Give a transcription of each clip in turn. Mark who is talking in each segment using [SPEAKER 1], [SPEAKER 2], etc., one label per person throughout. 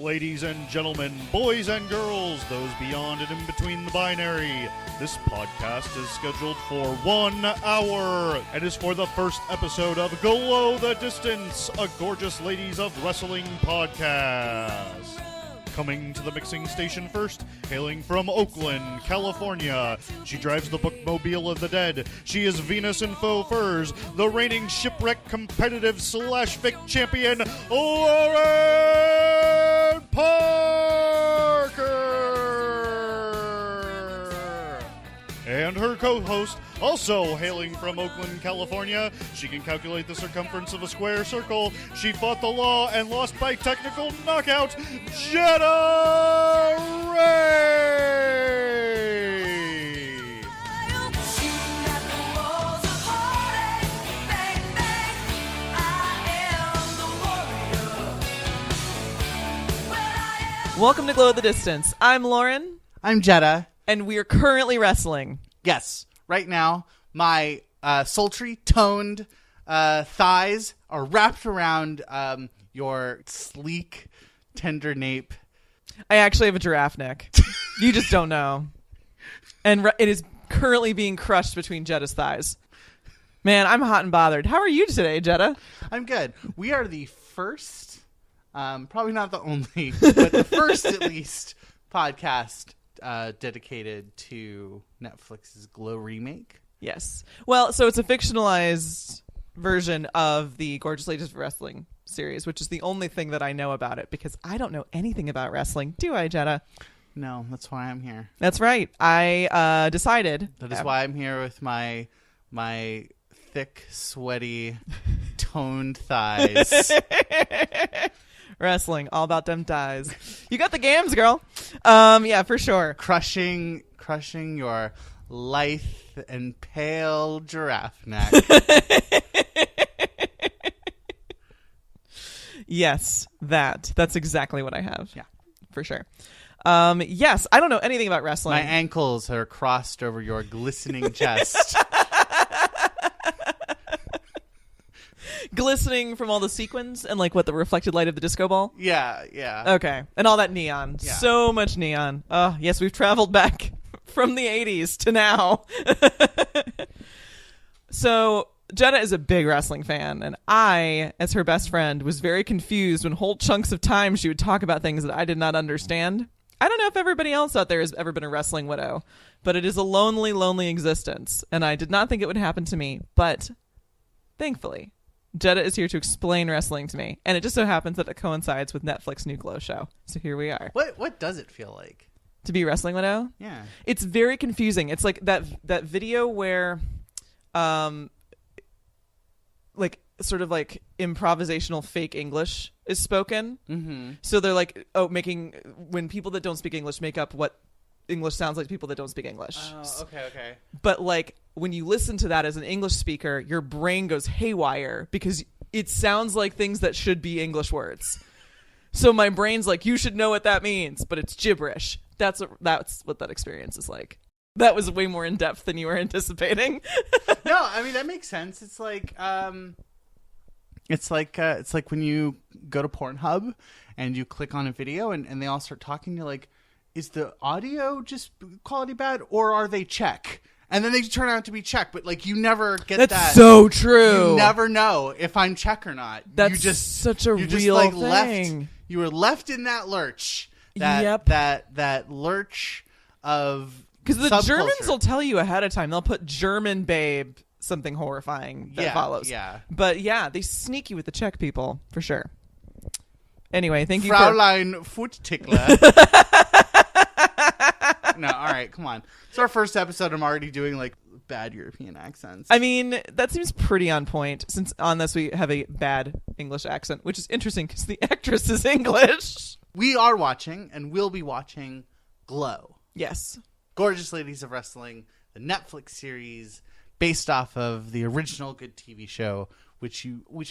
[SPEAKER 1] ladies and gentlemen, boys and girls, those beyond and in between the binary. This podcast is scheduled for 1 hour and is for the first episode of Below the Distance, a Gorgeous Ladies of Wrestling podcast. Coming to the mixing station first, hailing from Oakland, California. She drives the bookmobile of the dead. She is Venus in faux furs, the reigning shipwreck competitive / fic champion, Lauren Parker! And her co-host, also hailing from Oakland, California. She can calculate the circumference of a square circle. She fought the law and lost by technical knockout, Jetta Ray!
[SPEAKER 2] Welcome to Glow the Distance. I'm Lauren.
[SPEAKER 3] I'm Jetta.
[SPEAKER 2] And we are currently wrestling.
[SPEAKER 3] Yes. Right now, my sultry, toned thighs are wrapped around your sleek, tender nape.
[SPEAKER 2] I actually have a giraffe neck. You just don't know. And it is currently being crushed between Jetta's thighs. Man, I'm hot and bothered. How are you today, Jetta?
[SPEAKER 3] I'm good. We are the first, probably not the only, but the first at least podcast dedicated to Netflix's Glow remake.
[SPEAKER 2] Yes. Well, so it's a fictionalized version of the Gorgeous Ladies of Wrestling series, which is the only thing that I know about it because I don't know anything about wrestling. Do I, Jetta?
[SPEAKER 3] No, that's why I'm here.
[SPEAKER 2] That's right. I decided.
[SPEAKER 3] That is why I'm here with my thick, sweaty, toned thighs.
[SPEAKER 2] Wrestling, all about them thighs. You got the gams, girl. Yeah, for sure.
[SPEAKER 3] Crushing your lithe and pale giraffe neck.
[SPEAKER 2] Yes, that's exactly what I have.
[SPEAKER 3] Yeah,
[SPEAKER 2] for sure. Yes, I don't know anything about wrestling.
[SPEAKER 3] My ankles are crossed over your glistening chest.
[SPEAKER 2] Glistening from all the sequins and like what the reflected light of the disco ball.
[SPEAKER 3] Yeah.
[SPEAKER 2] Okay, and all that neon.
[SPEAKER 3] Yeah.
[SPEAKER 2] So much neon. Oh, yes, we've traveled back from the 80s to now. So Jetta is a big wrestling fan, and I, as her best friend, was very confused when whole chunks of time she would talk about things that I did not understand. I don't know if everybody else out there has ever been a wrestling widow, but it is a lonely, lonely existence, and I did not think it would happen to me, but thankfully Jetta is here to explain wrestling to me, and it just so happens that it coincides with Netflix new Glow show. So here we are.
[SPEAKER 3] What does it feel like
[SPEAKER 2] to be a wrestling widow?
[SPEAKER 3] Yeah,
[SPEAKER 2] it's very confusing. It's like that video where, like sort of like improvisational fake English is spoken. Mm-hmm. So they're like, making when people that don't speak English make up what English sounds like to people that don't speak English.
[SPEAKER 3] Oh, okay.
[SPEAKER 2] But like when you listen to that as an English speaker, your brain goes haywire because it sounds like things that should be English words. So my brain's like, you should know what that means, but it's gibberish. That's what that experience is like. That was way more in depth than you were anticipating.
[SPEAKER 3] No, I mean that makes sense. It's like when you go to Pornhub and you click on a video and they all start talking. You're like, is the audio just quality bad or are they Czech? And then they turn out to be Czech, but like you never get that.
[SPEAKER 2] That's so true.
[SPEAKER 3] You never know if I'm Czech or not.
[SPEAKER 2] That's such a real thing.
[SPEAKER 3] You were left in that lurch.
[SPEAKER 2] Yep.
[SPEAKER 3] That lurch of
[SPEAKER 2] because the
[SPEAKER 3] subculture.
[SPEAKER 2] Germans will tell you ahead of time. They'll put German babe something horrifying that follows.
[SPEAKER 3] Yeah.
[SPEAKER 2] But yeah, they sneak you with the Czech people for sure. Anyway, thank you,
[SPEAKER 3] Fraulein Foot Tickler. No, all right, come on. It's our first episode. I'm already doing like bad European accents.
[SPEAKER 2] I mean, that seems pretty on point since on this we have a bad English accent, which is interesting because the actress is English.
[SPEAKER 3] We are watching and will be watching Glow.
[SPEAKER 2] Yes.
[SPEAKER 3] Gorgeous Ladies of Wrestling, the Netflix series based off of the original good TV show, which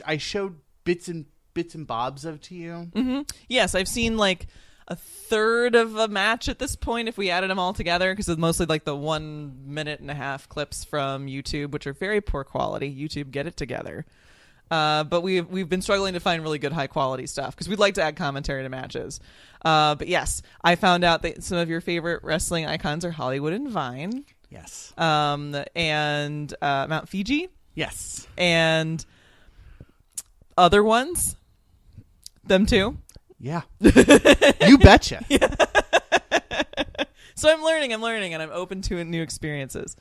[SPEAKER 3] I showed bits and bobs of to you.
[SPEAKER 2] Mm-hmm. Yes, I've seen like a third of a match at this point if we added them all together because it's mostly like the 1.5 minute clips from YouTube, which are very poor quality. YouTube, get it together. But we've been struggling to find really good high quality stuff because we'd like to add commentary to matches. But yes, I found out that some of your favorite wrestling icons are Hollywood and Vine.
[SPEAKER 3] Yes.
[SPEAKER 2] And Mount Fiji.
[SPEAKER 3] Yes.
[SPEAKER 2] And other ones. Them too.
[SPEAKER 3] Yeah. You betcha.
[SPEAKER 2] Yeah. So I'm learning, and I'm open to new experiences.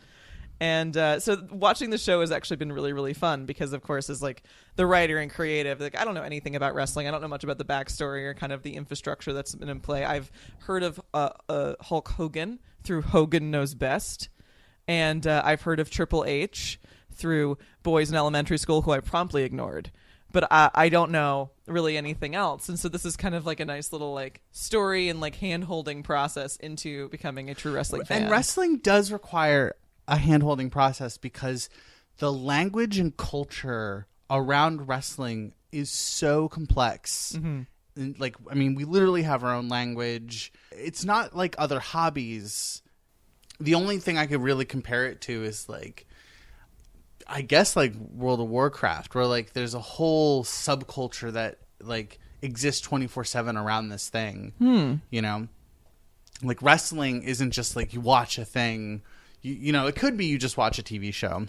[SPEAKER 2] And so watching the show has actually been really, really fun because, of course, as like the writer and creative, like I don't know anything about wrestling. I don't know much about the backstory or kind of the infrastructure that's been in play. I've heard of Hulk Hogan through Hogan Knows Best, and I've heard of Triple H through boys in elementary school who I promptly ignored. But I don't know really anything else. And so this is kind of like a nice little like story and like hand-holding process into becoming a true wrestling fan.
[SPEAKER 3] And wrestling does require a hand-holding process because the language and culture around wrestling is so complex.
[SPEAKER 2] Mm-hmm.
[SPEAKER 3] And, like, I mean, we literally have our own language. It's not like other hobbies. The only thing I could really compare it to is like, I guess like World of Warcraft, where like there's a whole subculture that like exists 24/7 around this thing. You know, like wrestling isn't just like you watch a thing. You know, it could be you just watch a TV show,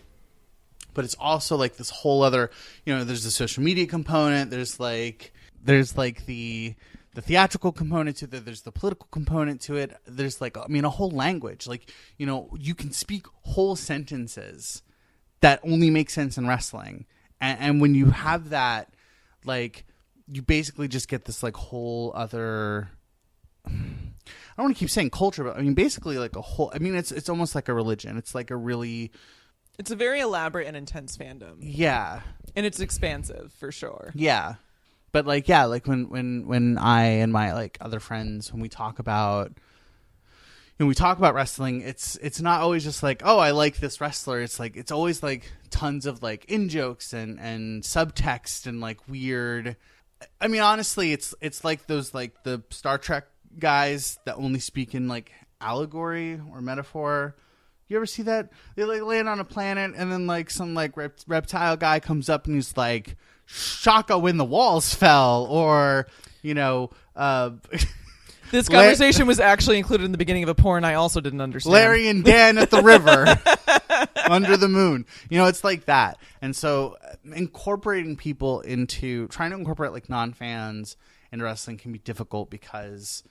[SPEAKER 3] but it's also like this whole other. You know, there's the social media component. There's like the theatrical component to it. There's the political component to it. There's like, I mean, a whole language. Like, you know, you can speak whole sentences that only make sense in wrestling. And when you have that, like, you basically just get this, like, whole other... I don't want to keep saying culture, but, I mean, basically, like, a whole... I mean, it's almost like a religion. It's like a really...
[SPEAKER 2] It's a very elaborate and intense fandom.
[SPEAKER 3] Yeah.
[SPEAKER 2] And it's expansive, for sure.
[SPEAKER 3] Yeah. But, like, yeah, like, when I and my, like, other friends, when we talk about... When we talk about wrestling, it's not always just like, oh, I like this wrestler. It's like, it's always like tons of like in jokes and subtext and like weird. I mean, honestly, it's like those like the Star Trek guys that only speak in like allegory or metaphor. You ever see that? They like land on a planet and then like some like reptile guy comes up and he's like, Shaka when the walls fell, or you know.
[SPEAKER 2] This conversation was actually included in the beginning of a porn I also didn't understand.
[SPEAKER 3] Larry and Dan at the river under the moon. You know, it's like that. And so incorporating people into trying to incorporate like non-fans into wrestling can be difficult because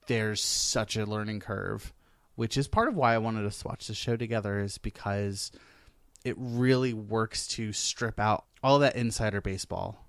[SPEAKER 3] there's such a learning curve, which is part of why I wanted us to watch the show together, is because it really works to strip out all that insider baseball.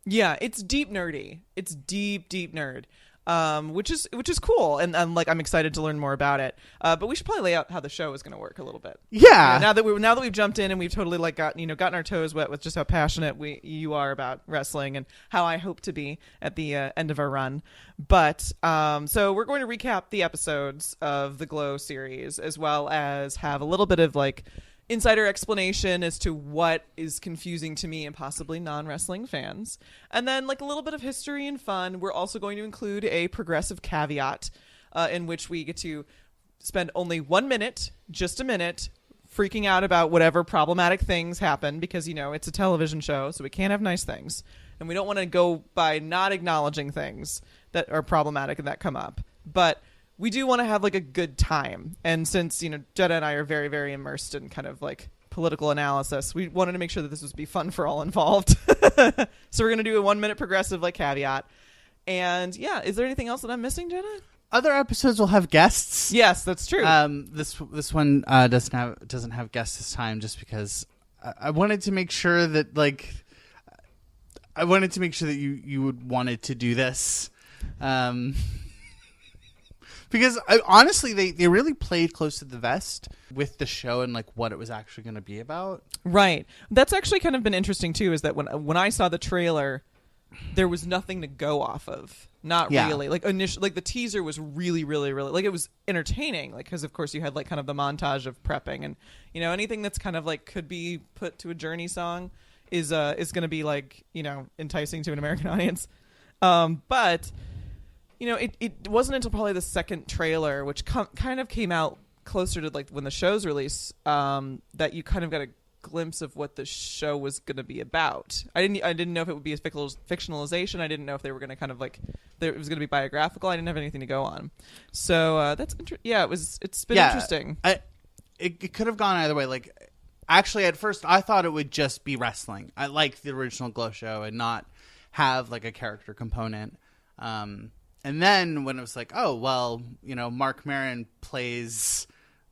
[SPEAKER 2] Yeah, it's deep nerdy. It's deep nerd. Which is cool, and I'm excited to learn more about it. But we should probably lay out how the show is going to work a little bit.
[SPEAKER 3] Yeah.
[SPEAKER 2] You know, now that we've jumped in and we've totally like gotten our toes wet with just how passionate you are about wrestling and how I hope to be at the end of our run. But so we're going to recap the episodes of the Glow series as well as have a little bit of like insider explanation as to what is confusing to me and possibly non-wrestling fans. And then like a little bit of history and fun. We're also going to include a progressive caveat in which we get to spend only 1 minute, just a minute, freaking out about whatever problematic things happen because, you know, it's a television show, so we can't have nice things. And we don't want to go by not acknowledging things that are problematic and that come up. But we do want to have like a good time. And since, you know, Jetta and I are very, very immersed in kind of like political analysis, we wanted to make sure that this would be fun for all involved. So we're going to do a 1 minute progressive like caveat. And yeah, is there anything else that I'm missing, Jetta?
[SPEAKER 3] Other episodes will have guests.
[SPEAKER 2] Yes, that's true.
[SPEAKER 3] This one doesn't have guests this time just because I wanted to make sure that you would wanted to do this. Because honestly, they really played close to the vest with the show and like what it was actually going to be about.
[SPEAKER 2] Right. That's actually kind of been interesting too. Is that when I saw the trailer, there was nothing to go off of. Not really. Like initially, like the teaser was really, really, really like it was entertaining. Like because of course you had like kind of the montage of prepping and you know anything that's kind of like could be put to a Journey song is going to be like you know enticing to an American audience. But you know, it wasn't until probably the second trailer, which kind of came out closer to like when the show's release, that you kind of got a glimpse of what the show was going to be about. I didn't know if it would be a fictionalization. I didn't know if they were going to kind of like it was going to be biographical. I didn't have anything to go on. So that's it's been interesting.
[SPEAKER 3] It could have gone either way. Like, actually, at first I thought it would just be wrestling. I liked the original Glow show and not have like a character component. And then when it was like, oh well, Mark Maron plays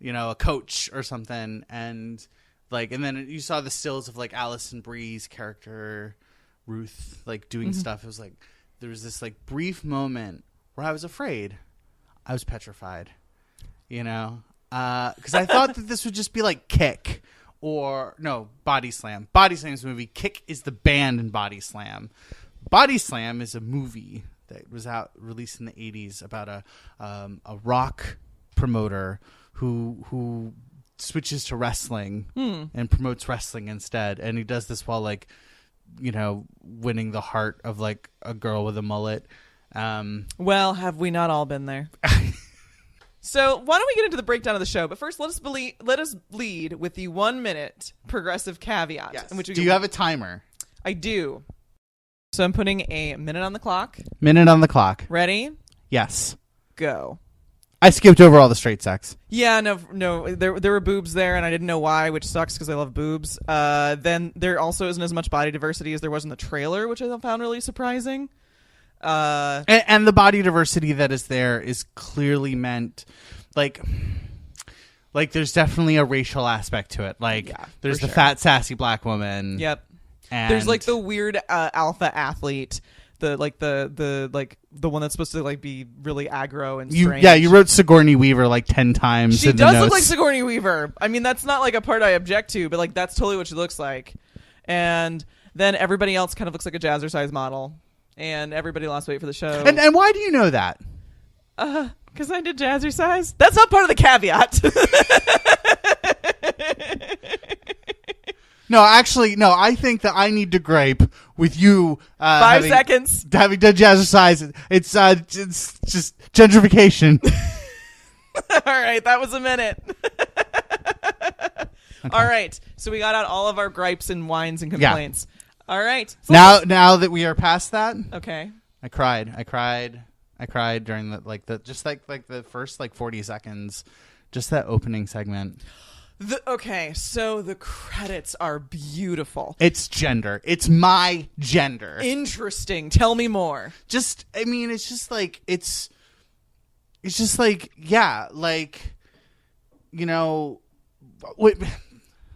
[SPEAKER 3] a coach or something, and then you saw the stills of like Alison Brie's character Ruth like doing stuff. It was like there was this like brief moment where I was afraid. I was petrified, because I thought that this would just be like Kick or no, Body Slam. Body Slam's a movie. Kick is the band in Body Slam. Body Slam is a movie that was released in the 80s about a rock promoter who switches to wrestling and promotes wrestling instead, and he does this while like winning the heart of like a girl with a mullet.
[SPEAKER 2] Well, have we not all been there? So why don't we get into the breakdown of the show? But first, let us lead with the 1 minute progressive caveat.
[SPEAKER 3] Yes.
[SPEAKER 2] In which
[SPEAKER 3] Do you have a timer?
[SPEAKER 2] I do. So I'm putting a minute on the clock.
[SPEAKER 3] Minute on the clock.
[SPEAKER 2] Ready?
[SPEAKER 3] Yes.
[SPEAKER 2] Go.
[SPEAKER 3] I skipped over all the straight sex.
[SPEAKER 2] Yeah, no. There were boobs there, and I didn't know why, which sucks because I love boobs. Then there also isn't as much body diversity as there was in the trailer, which I found really surprising.
[SPEAKER 3] And the body diversity that is there is clearly meant, like there's definitely a racial aspect to it. Like, there's the fat, sassy black woman.
[SPEAKER 2] Yep.
[SPEAKER 3] And
[SPEAKER 2] there's like the weird alpha athlete. The one that's supposed to like be really aggro and strange.
[SPEAKER 3] You wrote Sigourney Weaver like 10 times.
[SPEAKER 2] She
[SPEAKER 3] in
[SPEAKER 2] does
[SPEAKER 3] the
[SPEAKER 2] look
[SPEAKER 3] notes.
[SPEAKER 2] like Sigourney Weaver. I mean, that's not like a part I object to, but like that's totally what she looks like. And then everybody else kind of looks like a jazzercise model, and everybody lost weight for the show.
[SPEAKER 3] And why do you know that?
[SPEAKER 2] Because I did jazzercise. That's not part of the caveat.
[SPEAKER 3] No, actually, no. I think that I need to gripe with you.
[SPEAKER 2] 5 seconds.
[SPEAKER 3] Having done jazzercise, it's just gentrification.
[SPEAKER 2] All right, that was a minute. Okay. All right, so we got out all of our gripes and whines and complaints. Yeah. All right. So
[SPEAKER 3] now that we are past that,
[SPEAKER 2] okay.
[SPEAKER 3] I cried during the first 40 seconds, just that opening segment.
[SPEAKER 2] So the credits are beautiful.
[SPEAKER 3] It's gender. It's my gender.
[SPEAKER 2] Interesting. Tell me more.
[SPEAKER 3] It's just like, yeah, like,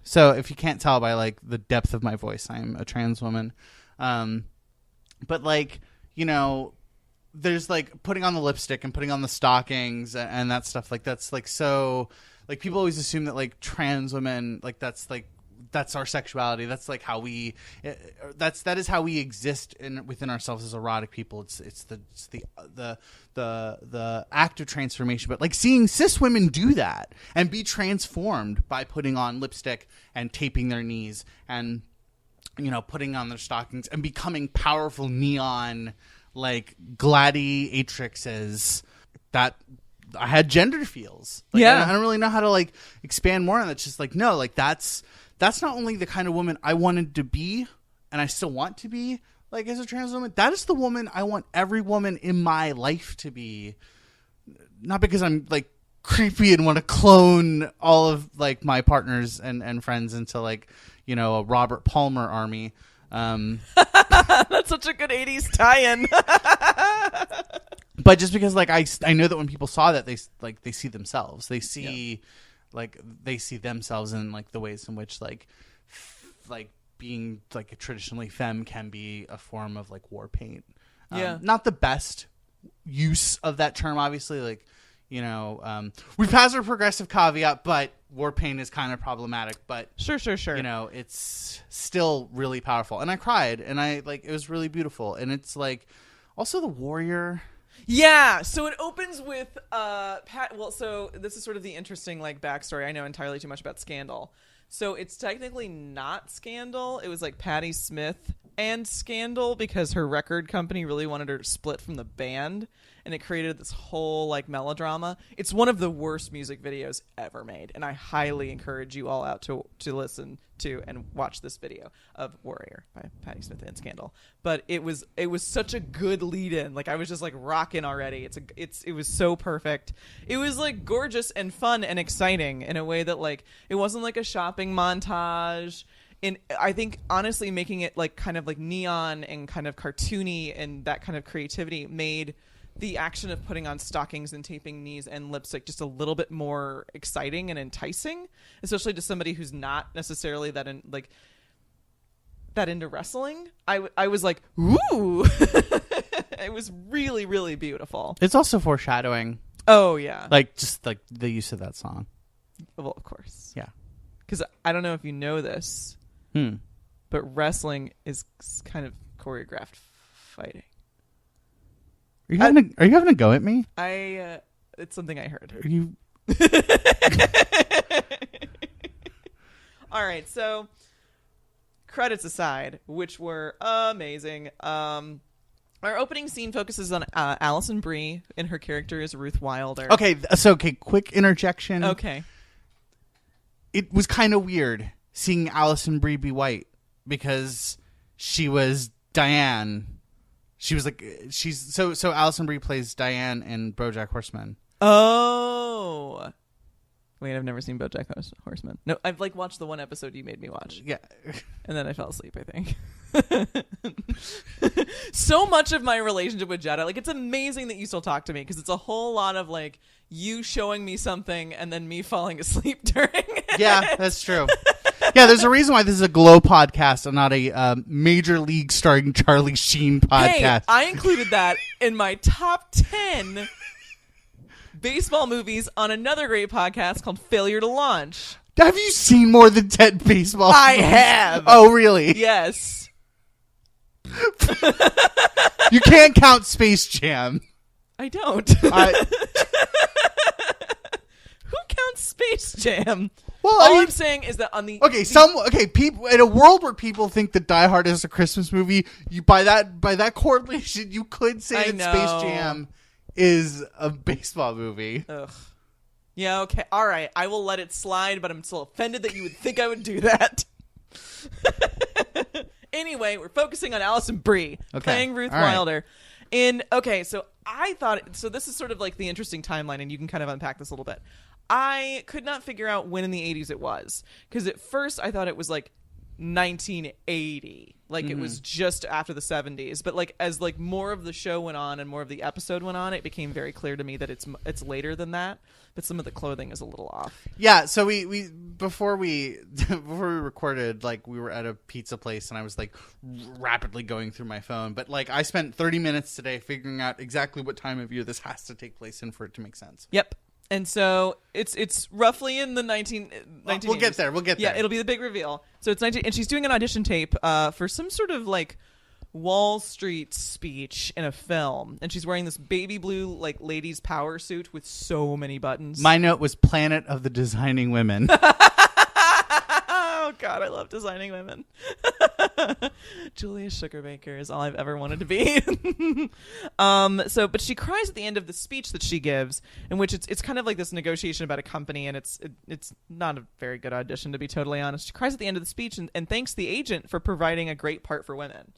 [SPEAKER 3] so if you can't tell by like the depth of my voice, I'm a trans woman. But like, there's like putting on the lipstick and putting on the stockings and that stuff. Like, that's like, so like people always assume that like trans women, like that's our sexuality. That's like how that is how we exist within ourselves as erotic people. It's the act of transformation. But like seeing cis women do that and be transformed by putting on lipstick and taping their knees and putting on their stockings and becoming powerful neon like gladiatrixes, that I had gender feels. Like,
[SPEAKER 2] yeah,
[SPEAKER 3] I don't really know how to like expand more on that. It's just like, no, like that's not only the kind of woman I wanted to be, and I still want to be, like as a trans woman. That is the woman I want every woman in my life to be. Not because I'm like creepy and want to clone all of like my partners and friends into like a Robert Palmer army.
[SPEAKER 2] That's such a good 80s tie-in.
[SPEAKER 3] But just because like I know that when people saw that they see themselves. They see they see themselves in like the ways in which like being like a traditionally femme can be a form of like war paint. Not the best use of that term, obviously. Like, we've passed our progressive caveat, but war paint is kind of problematic. But
[SPEAKER 2] sure.
[SPEAKER 3] It's still really powerful. And I cried, and it was really beautiful. And it's like also the warrior.
[SPEAKER 2] Yeah, so it opens with Pat. Well, so this is sort of the interesting like backstory. I know entirely too much about Scandal, so it's technically not Scandal. It was like Patti Smith and Scandal because her record company really wanted her to split from the band, and it created this whole like melodrama. It's one of the worst music videos ever made, and I highly encourage you all out to listen to and watch this video of Warrior by Patti Smith and Scandal. But it was such a good lead-in. Like I was just like rocking already. It was so perfect. It was like gorgeous and fun and exciting in a way that like it wasn't like a shopping montage. And I think honestly making it like kind of like neon and kind of cartoony and that kind of creativity made the action of putting on stockings and taping knees and lips like just a little bit more exciting and enticing, especially to somebody who's not necessarily that into wrestling. I was like, ooh. It was really, really beautiful.
[SPEAKER 3] It's also foreshadowing.
[SPEAKER 2] Oh yeah,
[SPEAKER 3] Like just like the use of that song.
[SPEAKER 2] well of course,
[SPEAKER 3] Yeah.
[SPEAKER 2] because I don't know if you know this, but wrestling is kind of choreographed fighting.
[SPEAKER 3] Are you having a go at me?
[SPEAKER 2] It's something I heard.
[SPEAKER 3] Are you?
[SPEAKER 2] All right, so credits aside, which were amazing. Our opening scene focuses on Alison Brie, and her character is Ruth Wilder.
[SPEAKER 3] Okay, quick interjection.
[SPEAKER 2] Okay.
[SPEAKER 3] It was kind of weird seeing Alison Brie be white because she was Diane. She was like so Alison Brie plays Diane in BoJack Horseman.
[SPEAKER 2] Oh. Wait, I've never seen BoJack Horseman. No, I've like watched the one episode you made me watch.
[SPEAKER 3] Yeah.
[SPEAKER 2] And then I fell asleep, I think. So much of my relationship with Jetta, like it's amazing that you still talk to me because it's a whole lot of like you showing me something and then me falling asleep during it.
[SPEAKER 3] Yeah, that's true. Yeah, there's a reason why this is a Glow podcast and not a Major League starring Charlie Sheen podcast.
[SPEAKER 2] Hey, I included that in my top 10 baseball movies on another great podcast called Failure to Launch.
[SPEAKER 3] Have you seen more than 10 baseball
[SPEAKER 2] I
[SPEAKER 3] movies?
[SPEAKER 2] have.
[SPEAKER 3] Oh, really?
[SPEAKER 2] Yes.
[SPEAKER 3] You can't count Space Jam.
[SPEAKER 2] I don't.
[SPEAKER 3] Who
[SPEAKER 2] counts Space Jam?
[SPEAKER 3] Well,
[SPEAKER 2] All I'm saying is that on the
[SPEAKER 3] people in a world where people think that Die Hard is a Christmas movie, you by that correlation, you could say that Space Jam is a baseball movie.
[SPEAKER 2] Ugh. Yeah, okay. All right. I will let it slide, but I'm still offended that you would think I would do that. Anyway, we're focusing on Alison Brie playing Ruth Wilder. So this is sort of like the interesting timeline, and you can kind of unpack this a little bit. I could not figure out when in the 80s it was, because at first I thought it was like 1980, like it was just after the 70s, but like as like more of the show went on and more of the episode went on, it became very clear to me that it's later than that, but some of the clothing is a little off.
[SPEAKER 3] Yeah, so we before we recorded, like we were at a pizza place and I was like rapidly going through my phone, but like I spent 30 minutes today figuring out exactly what time of year this has to take place in for it to make sense.
[SPEAKER 2] Yep. And so it's roughly in the 1980s.
[SPEAKER 3] We'll get there.
[SPEAKER 2] Yeah, it'll be the big reveal. So it's 19, and she's doing an audition tape for some sort of like Wall Street speech in a film, and she's wearing this baby blue like ladies' power suit with so many buttons.
[SPEAKER 3] My note was Planet of the Designing Women.
[SPEAKER 2] Oh God, I love designing women. Julia Sugarbaker is all I've ever wanted to be. But she cries at the end of the speech that she gives, in which it's kind of like this negotiation about a company, and it's not a very good audition, to be totally honest. She cries at the end of the speech and thanks the agent for providing a great part for women.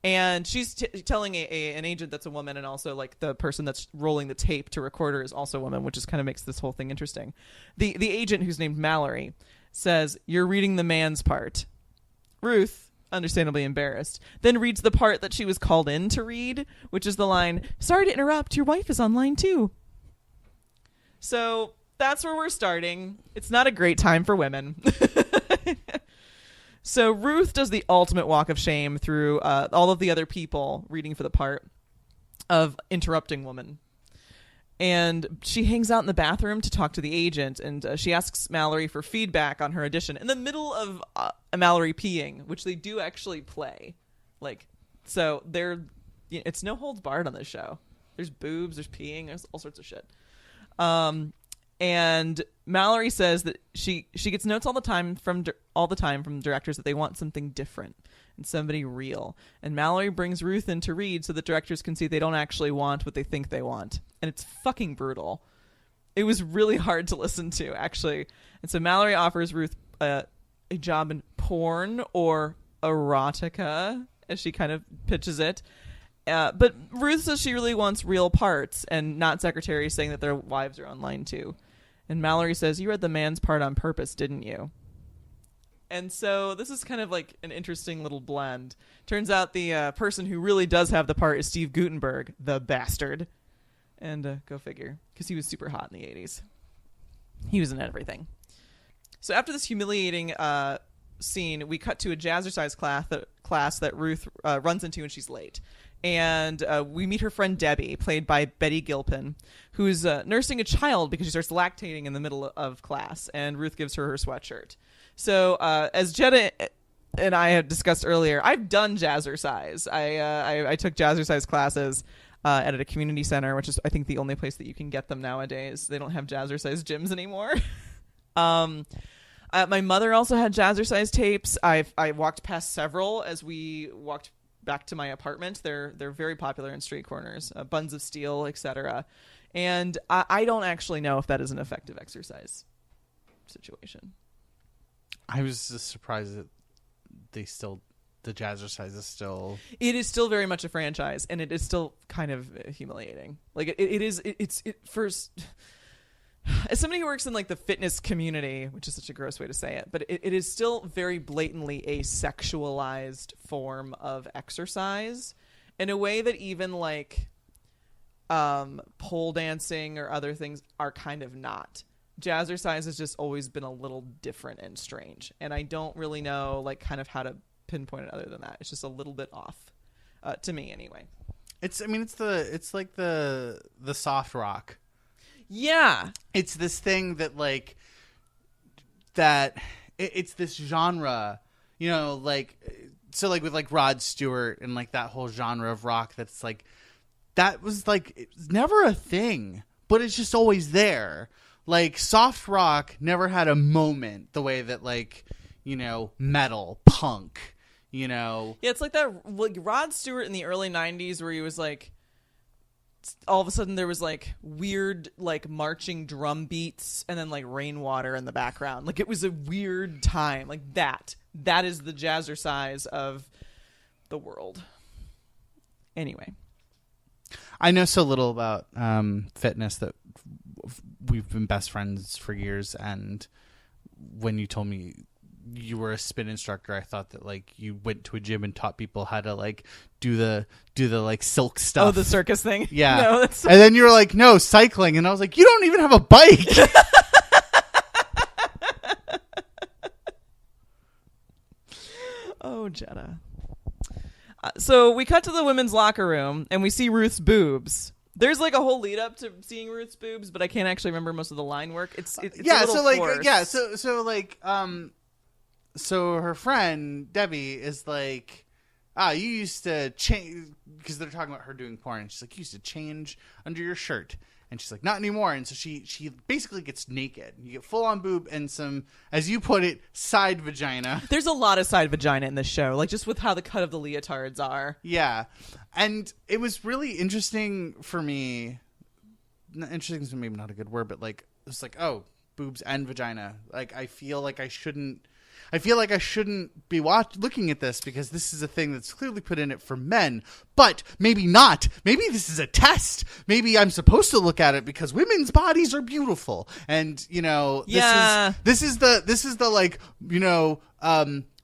[SPEAKER 2] And she's telling an agent that's a woman, and also like the person that's rolling the tape to record her is also a woman, which just kind of makes this whole thing interesting. The agent, who's named Mallory, says, "You're reading the man's part." Ruth, understandably embarrassed, then reads the part that she was called in to read, which is the line, "Sorry to interrupt, your wife is online too." So that's where we're starting. It's not a great time for women. So Ruth does the ultimate walk of shame through all of the other people reading for the part of interrupting woman. And she hangs out in the bathroom to talk to the agent, and she asks Mallory for feedback on her audition in the middle of Mallory peeing, which they do actually play. Like, so it's no holds barred on this show. There's boobs, there's peeing, there's all sorts of shit. And Mallory says that she gets notes all the time from directors that they want something different and somebody real. And Mallory brings Ruth in to read so that directors can see they don't actually want what they think they want. And it's fucking brutal. It was really hard to listen to, actually. And so Mallory offers Ruth a job in porn or erotica, as she kind of pitches it. But Ruth says she really wants real parts and not secretaries saying that their wives are online too. And Mallory says, you read the man's part on purpose, didn't you? And so this is kind of like an interesting little blend. Turns out the person who really does have the part is Steve Guttenberg, the bastard. And go figure, because he was super hot in the 80s. He was in everything. So after this humiliating scene, we cut to a jazzercise class that Ruth runs into when she's late. And we meet her friend Debbie, played by Betty Gilpin, who's nursing a child because she starts lactating in the middle of class, and Ruth gives her sweatshirt. So as Jetta and I had discussed earlier, I've done jazzercise. I took jazzercise classes at a community center, which is, I think, the only place that you can get them nowadays. They don't have jazzercise gyms anymore. My mother also had jazzercise tapes. I walked past several as we walked back to my apartment. They're very popular in street corners, Buns of Steel, etc. And I don't actually know if that is an effective exercise situation.
[SPEAKER 3] I was just surprised that the jazzercise is still...
[SPEAKER 2] It is still very much a franchise, and it is still kind of humiliating. Like it's first... As somebody who works in like the fitness community, which is such a gross way to say it, but it is still very blatantly a sexualized form of exercise in a way that even like pole dancing or other things are kind of not. Jazzercise has just always been a little different and strange, and I don't really know like kind of how to pinpoint it other than that. It's just a little bit off to me anyway. It's
[SPEAKER 3] like the soft rock.
[SPEAKER 2] Yeah.
[SPEAKER 3] It's this thing that like that it's this genre, you know, like so like with like Rod Stewart and like that whole genre of rock that's like that was like it's never a thing, but it's just always there. Like soft rock never had a moment the way that like, you know, metal, punk, you know.
[SPEAKER 2] Yeah, it's like that like Rod Stewart in the early 90s where he was like all of a sudden there was like weird like marching drum beats and then like rainwater in the background. Like it was a weird time. Like that is the jazzercise of the world. Anyway,
[SPEAKER 3] I know so little about fitness that we've been best friends for years, and when you told me you were a spin instructor, I thought that like you went to a gym and taught people how to like do the like silk stuff.
[SPEAKER 2] Oh, the circus thing.
[SPEAKER 3] Yeah.
[SPEAKER 2] No,
[SPEAKER 3] and then you were like, no, cycling, and I was like, you don't even have a bike.
[SPEAKER 2] Oh, Jetta. So we cut to the women's locker room and we see Ruth's boobs. There's like a whole lead up to seeing Ruth's boobs, but I can't actually remember most of the line work. It's
[SPEAKER 3] yeah.
[SPEAKER 2] A little
[SPEAKER 3] So like
[SPEAKER 2] forced.
[SPEAKER 3] yeah. So like so her friend Debbie is like, you used to change, because they're talking about her doing porn, and she's like, you used to change under your shirt, and she's like, not anymore. And so she basically gets naked. You get full on boob and some, as you put it, side vagina.
[SPEAKER 2] There's a lot of side vagina in this show, like just with how the cut of the leotards are.
[SPEAKER 3] Yeah, and it was really interesting for me. Interesting is maybe not a good word, but like it's like, oh, boobs and vagina. Like I feel like I shouldn't be looking at this because this is a thing that's clearly put in it for men, but maybe not. Maybe this is a test. Maybe I'm supposed to look at it because women's bodies are beautiful. And, you know, this is the like, you know,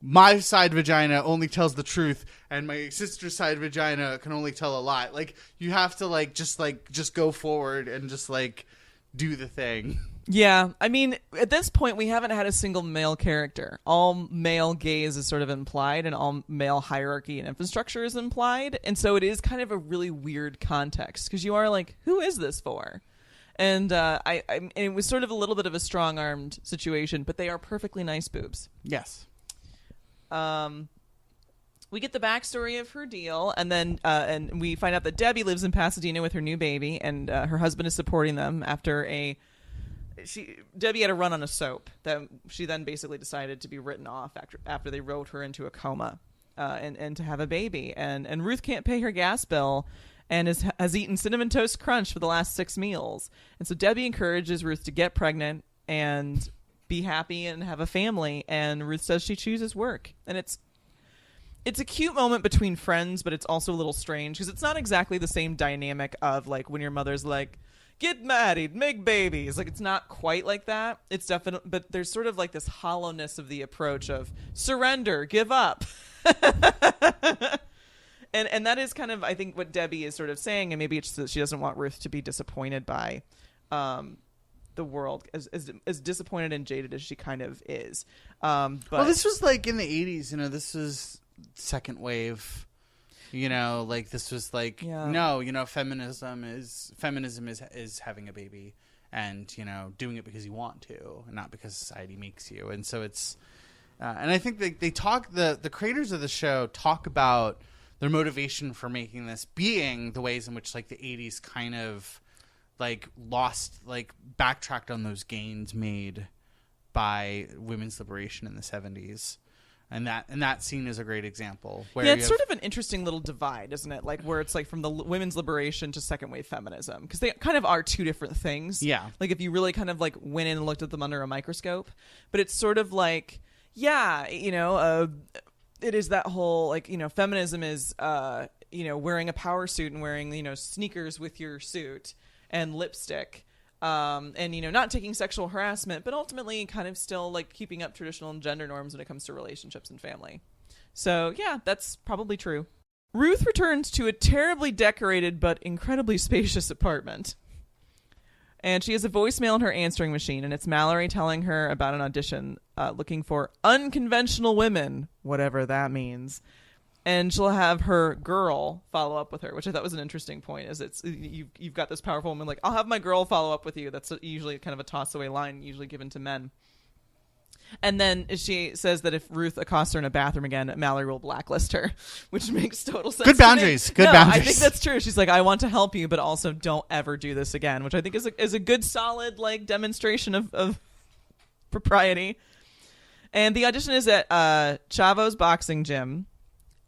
[SPEAKER 3] my side vagina only tells the truth and my sister's side vagina can only tell a lie. Like you have to just go forward and just like do the thing.
[SPEAKER 2] Yeah, I mean, at this point, we haven't had a single male character. All male gaze is sort of implied, and all male hierarchy and infrastructure is implied. And so it is kind of a really weird context, because you are like, who is this for? And and it was sort of a little bit of a strong-armed situation, but they are perfectly nice boobs.
[SPEAKER 3] Yes.
[SPEAKER 2] We get the backstory of her deal, and then and we find out that Debbie lives in Pasadena with her new baby, and her husband is supporting them after Debbie had a run on a soap that she then basically decided to be written off after they wrote her into a coma, and to have a baby. And Ruth can't pay her gas bill and has eaten Cinnamon Toast Crunch for the last 6 meals. And so Debbie encourages Ruth to get pregnant and be happy and have a family. And Ruth says she chooses work. And it's a cute moment between friends, but it's also a little strange because it's not exactly the same dynamic of like when your mother's like, get married, make babies. Like, it's not quite like that. It's definitely, but there's sort of like this hollowness of the approach of surrender, give up. And that is kind of, I think, what Debbie is sort of saying, and maybe it's that she doesn't want Ruth to be disappointed by the world, as disappointed and jaded as she kind of is. But
[SPEAKER 3] well, this was like in the 80s, this was second wave. Like this was like, no, feminism is having a baby and, doing it because you want to and not because society makes you. And so it's, and I think they talk, the creators of the show talk about their motivation for making this being the ways in which like the 80s kind of like backtracked on those gains made by women's liberation in the 70s. And that scene is a great example. Where
[SPEAKER 2] it's sort of an interesting little divide, isn't it? Like where it's like from the women's liberation to second wave feminism, because they kind of are two different things.
[SPEAKER 3] Yeah.
[SPEAKER 2] Like if you really kind of like went in and looked at them under a microscope, but it's sort of like, it is that whole like, feminism is, wearing a power suit and wearing, sneakers with your suit and lipstick. And not taking sexual harassment, but ultimately kind of still like keeping up traditional gender norms when it comes to relationships and family. So yeah, that's probably true. Ruth returns to a terribly decorated but incredibly spacious apartment. And she has a voicemail in her answering machine, and it's Mallory telling her about an audition looking for unconventional women, whatever that means. And she'll have her girl follow up with her, which I thought was an interesting point. Is you've got this powerful woman like, I'll have my girl follow up with you. That's usually kind of a toss away line, usually given to men. And then she says that if Ruth accosts her in a bathroom again, Mallory will blacklist her, which makes total sense.
[SPEAKER 3] Good boundaries. Good boundaries.
[SPEAKER 2] I think that's true. She's like, I want to help you, but also don't ever do this again, which I think is a good, solid like demonstration of propriety. And the audition is at Chavo's boxing gym.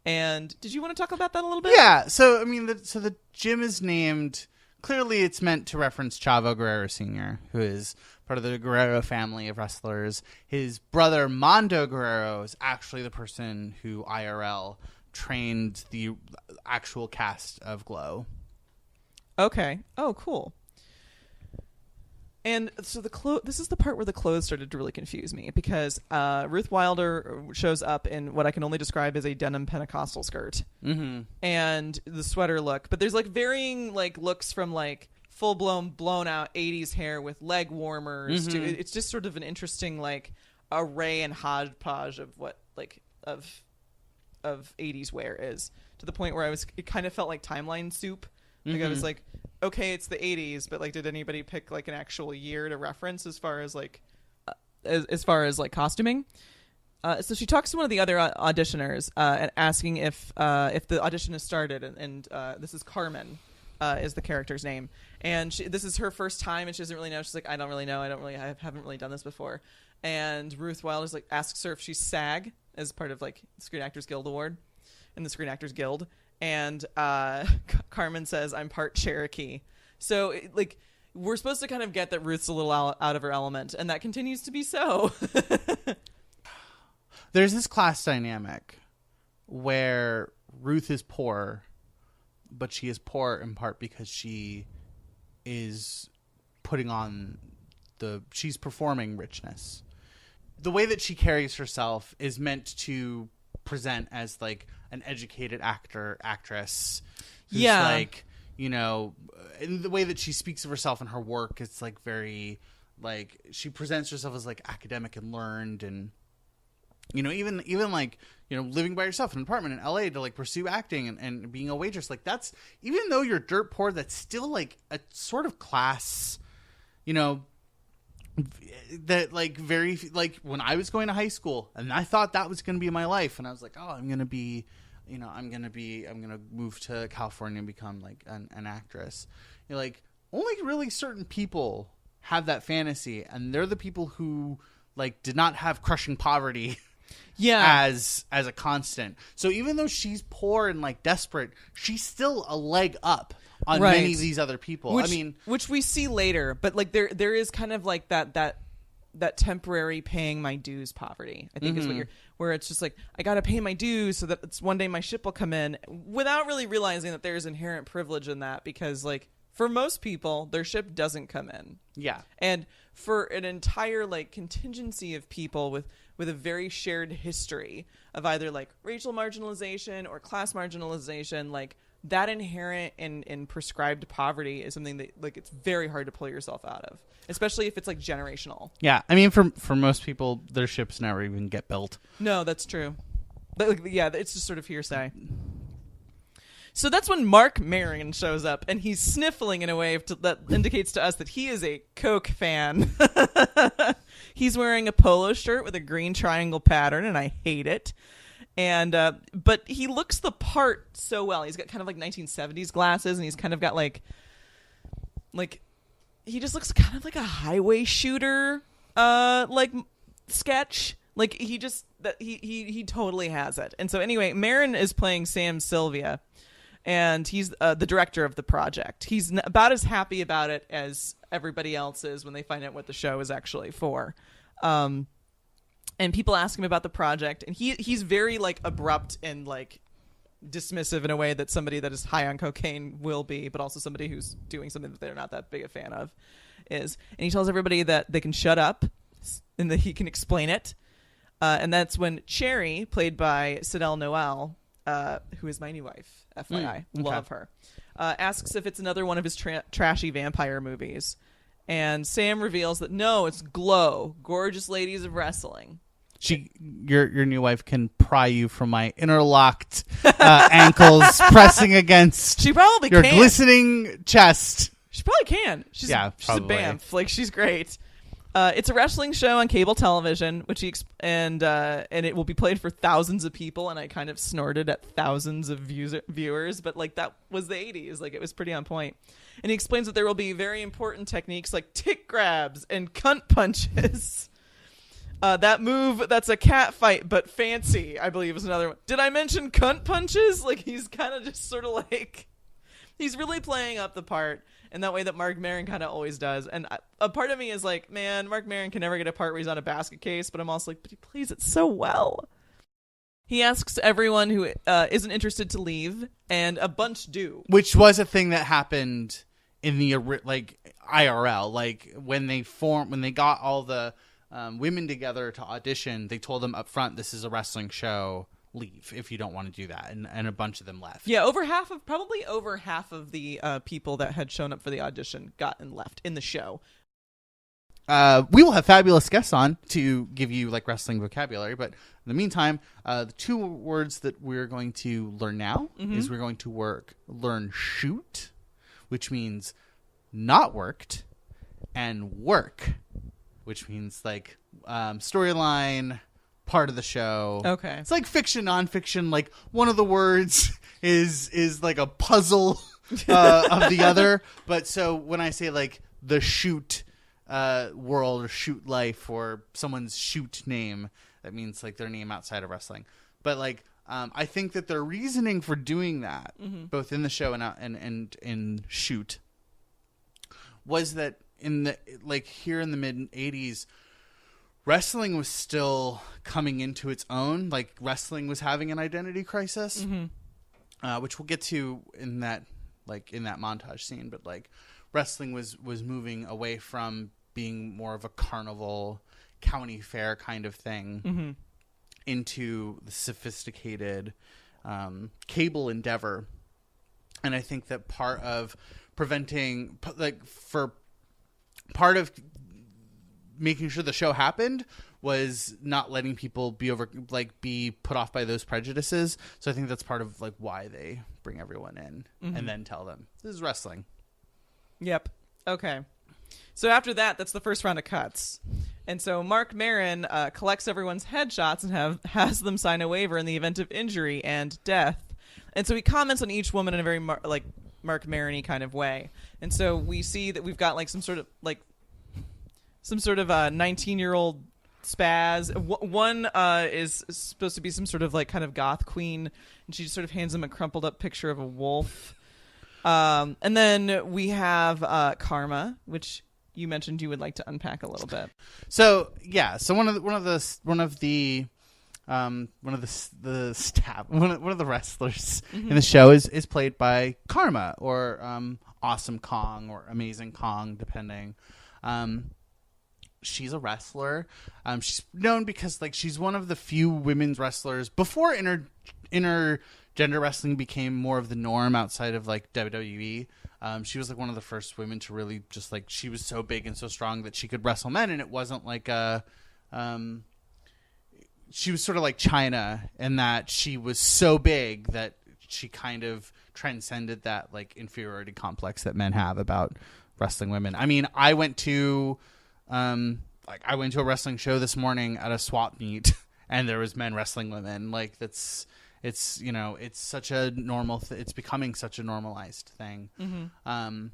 [SPEAKER 2] And did you want to talk about that a little bit?
[SPEAKER 3] Yeah. So, I mean, the gym is named, clearly it's meant to reference Chavo Guerrero Sr., who is part of the Guerrero family of wrestlers. His brother, Mondo Guerrero, is actually the person who IRL trained the actual cast of Glow.
[SPEAKER 2] Okay. Oh, cool. And so this is the part where the clothes started to really confuse me, because Ruth Wilder shows up in what I can only describe as a denim Pentecostal skirt, and the sweater look. But there's like varying like looks from like full blown out 80s hair with leg warmers to it's just sort of an interesting like array and hodgepodge of what like of 80s wear is, to the point where it kind of felt like timeline soup. Like I was like, okay, it's the 80s, but like, did anybody pick like an actual year to reference as far as like costuming? So she talks to one of the other auditioners and asking if the audition has started, and this is Carmen, is the character's name, and this is her first time, and she doesn't really know. She's like, I don't really know. I haven't really done this before. And Ruth Wilder's like asks her if she's SAG, as part of like the Screen Actors Guild Award and the Screen Actors Guild. And Carmen says, I'm part Cherokee. So, like, we're supposed to kind of get that Ruth's a little out of her element, and that continues to be so.
[SPEAKER 3] There's this class dynamic where Ruth is poor, but she is poor in part because she is she's performing richness. The way that she carries herself is meant to present as like an educated actress who's like, in the way that she speaks of herself and her work, it's like very like she presents herself as like academic and learned, and even like living by yourself in an apartment in LA to like pursue acting and being a waitress, like that's, even though you're dirt poor, that's still like a sort of class, that like very like when I was going to high school and I thought that was going to be my life, and I was like, oh, I'm going to move to California and become like an actress. Like only really certain people have that fantasy, and they're the people who like did not have crushing poverty as a constant. So even though she's poor and like desperate, she's still a leg up on many of these other people.
[SPEAKER 2] Which we see later, but like there is kind of like that temporary paying my dues poverty, I think is what where it's just like, I got to pay my dues so that it's one day my ship will come in, without really realizing that there's inherent privilege in that, because like for most people, their ship doesn't come in.
[SPEAKER 3] Yeah.
[SPEAKER 2] And for an entire like contingency of people with a very shared history of either like racial marginalization or class marginalization, like that inherent in prescribed poverty is something that like it's very hard to pull yourself out of, especially if it's like generational.
[SPEAKER 3] Yeah. I mean, for most people, their ships never even get built.
[SPEAKER 2] No, that's true. But, like, yeah, it's just sort of hearsay. So that's when Mark Maron shows up, and he's sniffling in a way that indicates to us that he is a Coke fan. He's wearing a polo shirt with a green triangle pattern, and I hate it. And but he looks the part so well. He's got kind of like 1970s glasses, and he's kind of got like he just looks kind of like a highway shooter like sketch. Like he totally has it. And so anyway, Maron is playing Sam Sylvia, and he's the director of the project. He's about as happy about it as everybody else is when they find out what the show is actually for. And people ask him about the project, and he's very like abrupt and like dismissive in a way that somebody that is high on cocaine will be, but also somebody who's doing something that they're not that big a fan of is. And he tells everybody that they can shut up and that he can explain it. And that's when Cherry, played by Sidel Noel, who is my new wife, FYI, love her, asks if it's another one of his trashy vampire movies. And Sam reveals that no, it's Glow, Gorgeous Ladies of Wrestling.
[SPEAKER 3] Your new wife can pry you from my interlocked ankles, pressing against
[SPEAKER 2] she probably
[SPEAKER 3] your
[SPEAKER 2] can.
[SPEAKER 3] Glistening chest.
[SPEAKER 2] She probably can. She's a bamf. Like, she's great. It's a wrestling show on cable television, which and it will be played for thousands of people. And I kind of snorted at thousands of viewers, but like that was the 80s. Like, it was pretty on point. And he explains that there will be very important techniques like tick grabs and cunt punches. That move, that's a cat fight, but fancy, I believe, is another one. Did I mention cunt punches? Like, he's kind of just sort of like, he's really playing up the part in that way that Mark Maron kind of always does. And a part of me is like, man, Mark Maron can never get a part where he's on a basket case, but I'm also like, but he plays it so well. He asks everyone who isn't interested to leave, and a bunch do.
[SPEAKER 3] Which was a thing that happened in the like IRL, like when they got all the women together to audition, they told them up front, this is a wrestling show, leave if you don't want to do that, and a bunch of them left.
[SPEAKER 2] Yeah, probably over half of the people that had shown up for the audition got and left in the show.
[SPEAKER 3] We will have fabulous guests on to give you like wrestling vocabulary, but in the meantime, the two words that we're going to learn now is we're going to learn shoot, which means not worked, and work, which means like storyline, part of the show.
[SPEAKER 2] Okay.
[SPEAKER 3] It's like fiction, nonfiction. Like one of the words is like a puzzle of the other. But so when I say like the shoot world or shoot life or someone's shoot name, that means like their name outside of wrestling. But like I think that their reasoning for doing that, both in the show and in shoot, was that in the like here in the mid 80s, wrestling was still coming into its own. Like wrestling was having an identity crisis, which we'll get to in that montage scene. But like wrestling was moving away from being more of a carnival, county fair kind of thing into the sophisticated cable endeavor. And I think that part of making sure the show happened was not letting people be put off by those prejudices. So I think that's part of like why they bring everyone in and then tell them this is wrestling.
[SPEAKER 2] Yep. Okay. So after that, that's the first round of cuts. And so Mark Maron collects everyone's headshots and has them sign a waiver in the event of injury and death. And so he comments on each woman in a very Mark Maron-y kind of way. And so we see that we've got like some sort of like some sort of a 19-year-old spaz. One is supposed to be some sort of like kind of goth queen, and she just sort of hands him a crumpled up picture of a wolf. And then we have Karma, which you mentioned you would like to unpack a little bit.
[SPEAKER 3] So one of the wrestlers in the show is played by Karma, or Awesome Kong, or Amazing Kong, depending. She's a wrestler. She's known because like she's one of the few women's wrestlers before intergender wrestling became more of the norm outside of like WWE. She was like one of the first women to really just like, she was so big and so strong that she could wrestle men, and it wasn't like she was sort of like China in that she was so big that she kind of transcended that like inferiority complex that men have about wrestling women. I mean, I went to a wrestling show this morning at a swap meet, and there was men wrestling women. Like it's such a normal it's becoming such a normalized thing. And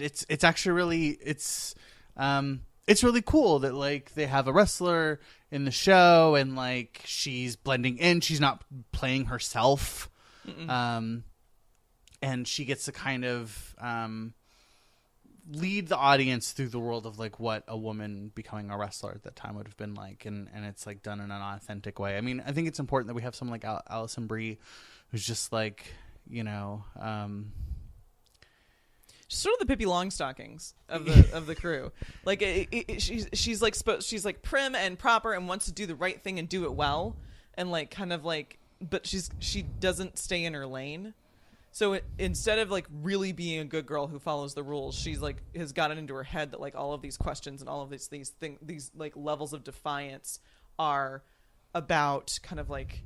[SPEAKER 3] it's actually really it's really cool that like they have a wrestler in the show, and like she's blending in, she's not playing herself. And she gets to kind of lead the audience through the world of like what a woman becoming a wrestler at that time would have been like, and it's like done in an authentic way. I mean, I think it's important that we have someone like Alison Brie, who's just like, she's
[SPEAKER 2] sort of the Pippi Longstockings of the crew. Like she's like prim and proper and wants to do the right thing and do it well, and like kind of like, but she doesn't stay in her lane. So instead of like really being a good girl who follows the rules, she's like has gotten into her head that like all of these questions and all of these things, these like levels of defiance are about kind of like,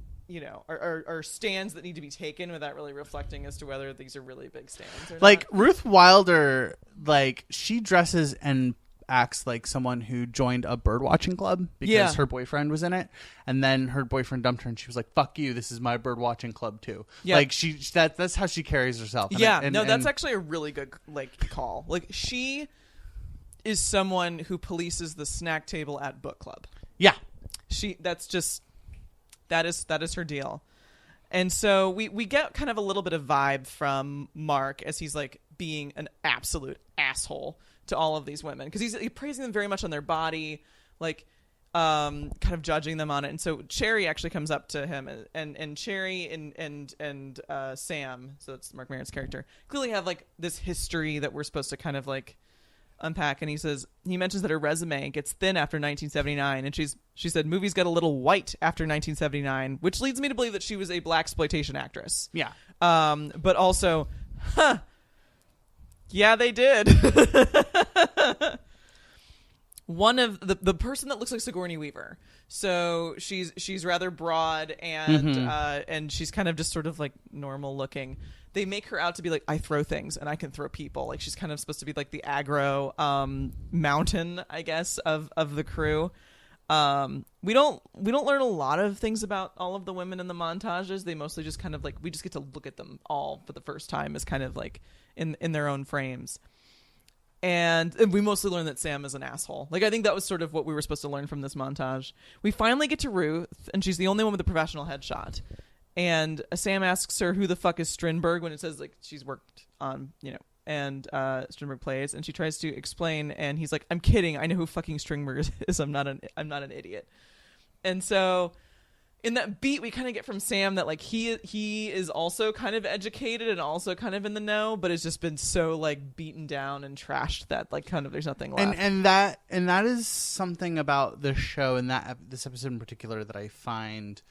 [SPEAKER 2] are stands that need to be taken without really reflecting as to whether these are really big stands or
[SPEAKER 3] like
[SPEAKER 2] not.
[SPEAKER 3] Ruth Wilder, like she dresses and acts like someone who joined a bird watching club because her boyfriend was in it, and then her boyfriend dumped her, and she was like, "Fuck you, this is my bird watching club too." Yeah. Like that's how she carries herself.
[SPEAKER 2] That's actually a really good like call. Like she is someone who polices the snack table at book club.
[SPEAKER 3] Yeah,
[SPEAKER 2] that is her deal. And so we get kind of a little bit of vibe from Mark as he's like being an absolute asshole to all of these women, because he's praising them very much on their body, like kind of judging them on it. And so Cherry actually comes up to him, and Cherry and Sam, so that's Mark Maron's character, clearly have like this history that we're supposed to kind of like unpack. And he mentions that her resume gets thin after 1979, and she said movies got a little white after 1979, which leads me to believe that she was a blaxploitation actress.
[SPEAKER 3] Yeah.
[SPEAKER 2] But also, yeah, they did. One of the person that looks like Sigourney Weaver. So she's rather broad and she's kind of just sort of like normal looking. They make her out to be like, I throw things and I can throw people. Like she's kind of supposed to be like the aggro mountain, I guess, of the crew. We don't learn a lot of things about all of the women in the montages. They mostly just kind of like, we just get to look at them all for the first time as kind of like in their own frames. And we mostly learn that Sam is an asshole. Like, I think that was sort of what we were supposed to learn from this montage. We finally get to Ruth, and she's the only one with a professional headshot. And Sam asks her who the fuck is Strindberg when it says like she's worked on, and Strindberg plays, and she tries to explain, and he's like, I'm kidding, I know who fucking Strindberg is. I'm not an idiot. And so in that beat, we kind of get from Sam that like he is also kind of educated and also kind of in the know, but has just been so like beaten down and trashed that like kind of there's nothing left.
[SPEAKER 3] And that is something about this show and this episode in particular that I find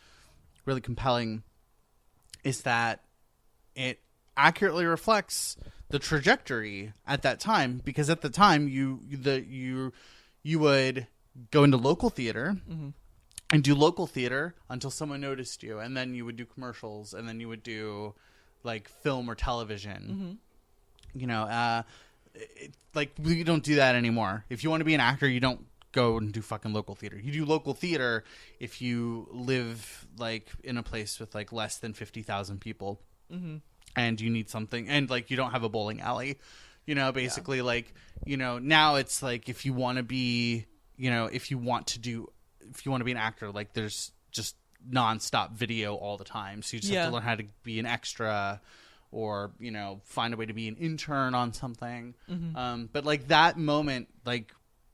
[SPEAKER 3] really compelling, is that it accurately reflects the trajectory at that time, because at the time you would go into local theater. Mm-hmm. And do local theater until someone noticed you, and then you would do commercials, and then you would do like film or television. Mm-hmm. Like we don't do that anymore. If you want to be an actor, you don't go and do fucking local theater. You do local theater if you live like in a place with like less than 50,000 people, mm-hmm. and you need something, and like you don't have a bowling alley. Basically, like now it's like if you want to be, if you want to be an actor, like there's just nonstop video all the time. So you just have to learn how to be an extra or, find a way to be an intern on something.
[SPEAKER 2] Mm-hmm.
[SPEAKER 3] But like that moment, like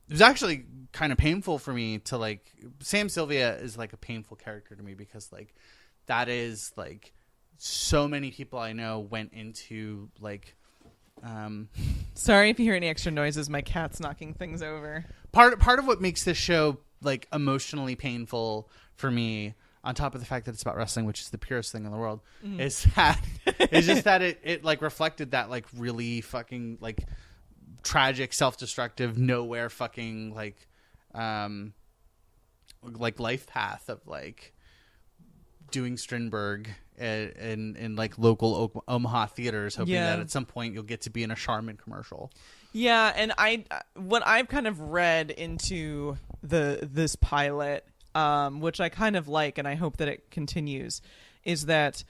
[SPEAKER 3] it was actually kind of painful for me to like, Sam Sylvia is like a painful character to me because like that is like so many people I know went into like,
[SPEAKER 2] sorry if you hear any extra noises. My cat's knocking things over.
[SPEAKER 3] Part of what makes this show like emotionally painful for me, on top of the fact that it's about wrestling, which is the purest thing in the world, is that it's just that it like reflected that like really fucking like tragic, self-destructive, nowhere fucking like life path of like doing Strindberg in like local Omaha theaters, hoping that at some point you'll get to be in a Charmin commercial.
[SPEAKER 2] Yeah, and what I've kind of read into this pilot, which I kind of like, and I hope that it continues, is that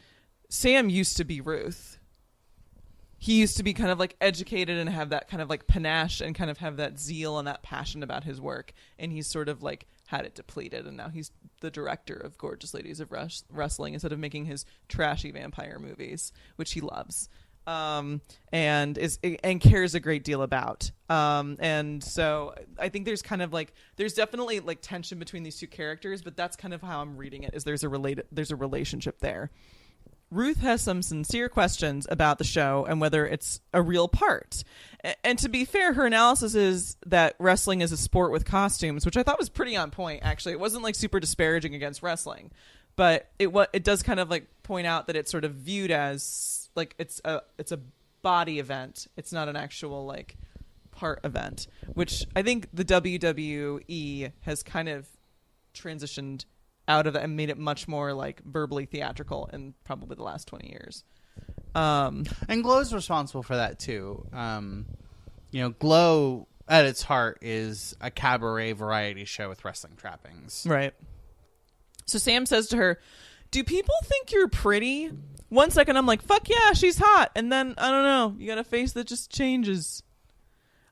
[SPEAKER 2] Sam used to be Ruth. He used to be kind of like educated and have that kind of like panache and kind of have that zeal and that passion about his work, and he's sort of like had it depleted, and now he's the director of Gorgeous Ladies of Wrestling instead of making his trashy vampire movies, which he loves. And cares a great deal about. And so I think there's kind of like there's definitely like tension between these two characters, but that's kind of how I'm reading it, is there's a relationship there. Ruth has some sincere questions about the show and whether it's a real part. And to be fair, her analysis is that wrestling is a sport with costumes, which I thought was pretty on point, actually. It wasn't like super disparaging against wrestling, but it does kind of like point out that it's sort of viewed as like it's a body event. It's not an actual like part event, which I think the WWE has kind of transitioned out of that and made it much more like verbally theatrical in probably the last 20 years.
[SPEAKER 3] And Glow's responsible for that too. Glow at its heart is a cabaret variety show with wrestling trappings.
[SPEAKER 2] Right. So Sam says to her, "Do people think you're pretty?" One second I'm like, "Fuck yeah, she's hot." And then, I don't know, you got a face that just changes.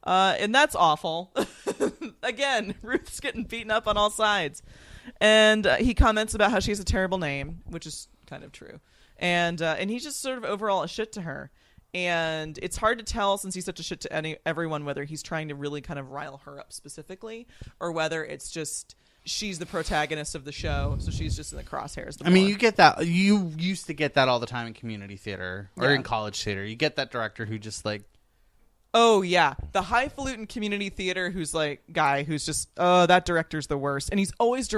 [SPEAKER 2] And that's awful. Again, Ruth's getting beaten up on all sides. And he comments about how she has a terrible name, which is kind of true. And he's just sort of overall a shit to her. And it's hard to tell, since he's such a shit to everyone, whether he's trying to really kind of rile her up specifically, or whether it's just she's the protagonist of the show, so she's just in the crosshairs.
[SPEAKER 3] I mean, you get that. You used to get that all the time in community theater or in college theater. You get that director who just like,
[SPEAKER 2] oh yeah, the highfalutin community theater who's like guy who's just, oh, that director's the worst, and he's always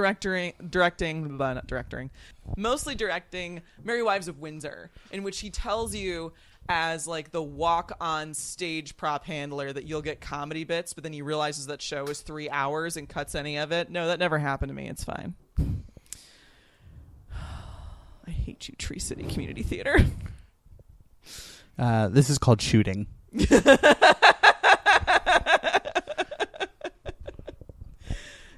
[SPEAKER 2] mostly directing Merry Wives of Windsor, in which he tells you as like the walk on stage prop handler that you'll get comedy bits, but then he realizes that show is 3 hours and cuts any of it. No, that never happened to me. It's fine. I hate you, Tree City Community Theater.
[SPEAKER 3] This is called shooting.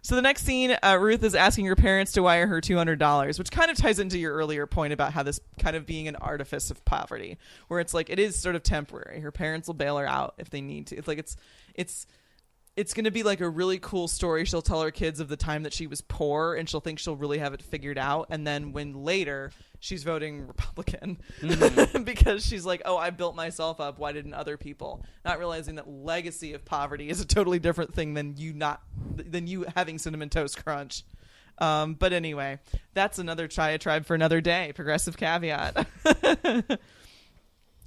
[SPEAKER 2] So the next scene, Ruth is asking her parents to wire her $200, which kind of ties into your earlier point about how this kind of being an artifice of poverty, where it's like it is sort of temporary. Her parents will bail her out if they need to. It's like it's going to be like a really cool story she'll tell her kids of the time that she was poor, and she'll think she'll really have it figured out. And then when later she's voting Republican because she's like, oh, I built myself up. Why didn't other people? Not realizing that legacy of poverty is a totally different thing than you having Cinnamon Toast Crunch. But anyway, that's another tribe for another day. Progressive caveat.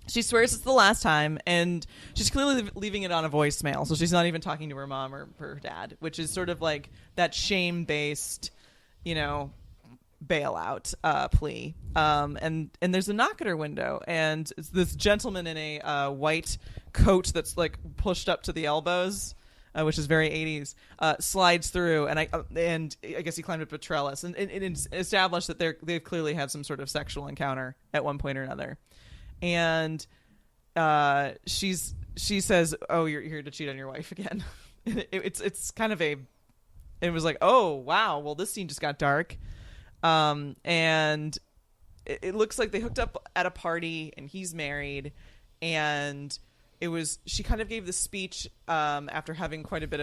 [SPEAKER 2] She swears it's the last time, and she's clearly leaving it on a voicemail, so she's not even talking to her mom or her dad, which is sort of like that shame-based, bailout plea. And there's a knock at her window, and it's this gentleman in a white coat that's like pushed up to the elbows, which is very 80s, slides through, and I guess he climbed up a trellis, and it's established that they've clearly had some sort of sexual encounter at one point or another. And she says, "Oh, you're here to cheat on your wife again." It's kind of it was like, oh wow, well this scene just got dark, and it looks like they hooked up at a party and he's married, and she kind of gave the speech after having quite a bit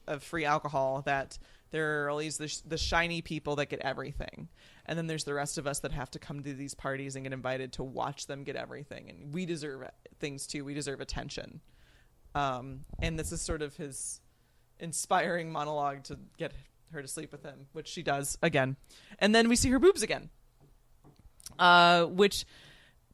[SPEAKER 2] of free alcohol that there are always the shiny people that get everything. And then there's the rest of us that have to come to these parties and get invited to watch them get everything. And we deserve things too. We deserve attention. And this is sort of his inspiring monologue to get her to sleep with him, which she does again. And then we see her boobs again, which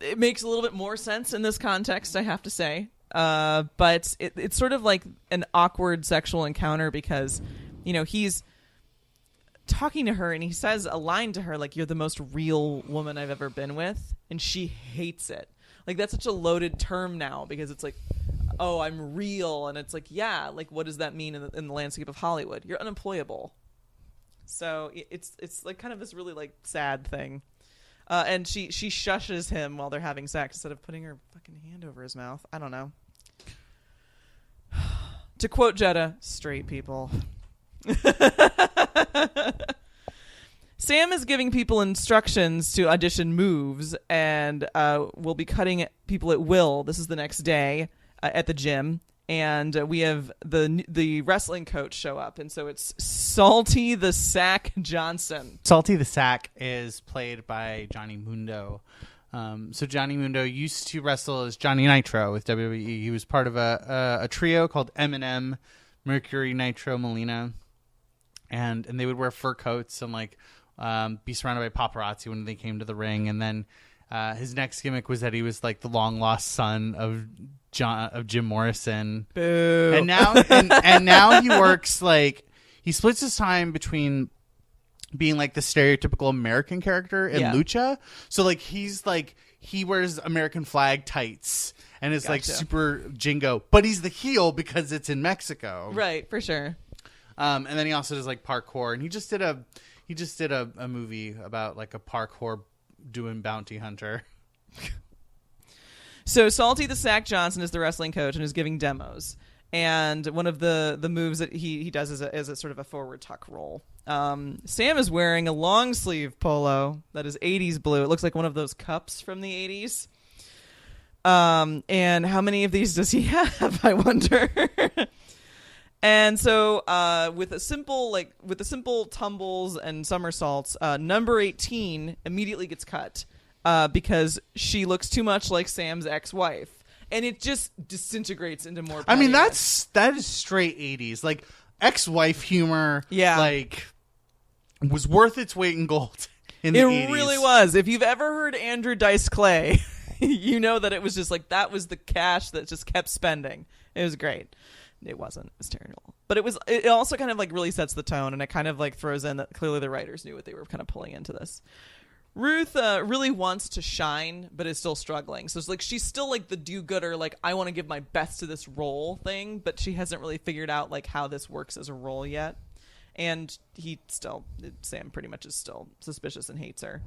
[SPEAKER 2] it makes a little bit more sense in this context, I have to say. But it's sort of like an awkward sexual encounter because, he's talking to her and he says a line to her like, "You're the most real woman I've ever been with," and she hates it. Like, that's such a loaded term now because it's like, oh, I'm real, and it's like, yeah, like, what does that mean in the landscape of Hollywood? You're unemployable. So it's like kind of this really like sad thing. And she shushes him while they're having sex instead of putting her fucking hand over his mouth. I don't know. To quote Jetta, straight people. Sam is giving people instructions to audition moves and will be cutting people at will. This is the next day at the gym. And we have the wrestling coach show up. And so it's Salty the Sack Johnson.
[SPEAKER 3] Salty the Sack is played by Johnny Mundo. So Johnny Mundo used to wrestle as Johnny Nitro with WWE. He was part of a trio called M&M, Mercury, Nitro, Molina. And they would wear fur coats and like be surrounded by paparazzi when they came to the ring. And then his next gimmick was that he was like the long lost son of Jim Morrison.
[SPEAKER 2] Boo.
[SPEAKER 3] And now he works like he splits his time between being like the stereotypical American character in lucha. So like he wears American flag tights and is like super jingo, but he's the heel because it's in Mexico.
[SPEAKER 2] Right, for sure.
[SPEAKER 3] And then he also does like parkour, and he just did a movie about like a parkour doing bounty hunter.
[SPEAKER 2] So Salty the Sack Johnson is the wrestling coach and is giving demos. And one of the moves that he does is a sort of a forward tuck roll. Sam is wearing a long sleeve polo that is 80s blue. It looks like one of those cups from the 80s. And how many of these does he have, I wonder? And so with the simple tumbles and somersaults, number 18 immediately gets cut because she looks too much like Sam's ex-wife. And it just disintegrates into more.
[SPEAKER 3] I mean, that is straight 80s. Like, ex-wife humor, like, was worth its weight in gold in the 80s. It
[SPEAKER 2] really was. If you've ever heard Andrew Dice Clay, you know that it was just like, that was the cash that just kept spending. It was great. It wasn't. It was terrible. But it also kind of like really sets the tone, and it kind of like throws in that clearly the writers knew what they were kind of pulling into this. Ruth really wants to shine, but is still struggling. So it's like she's still like the do-gooder, like I want to give my best to this role thing, but she hasn't really figured out like how this works as a role yet. And Sam pretty much is still suspicious and hates her.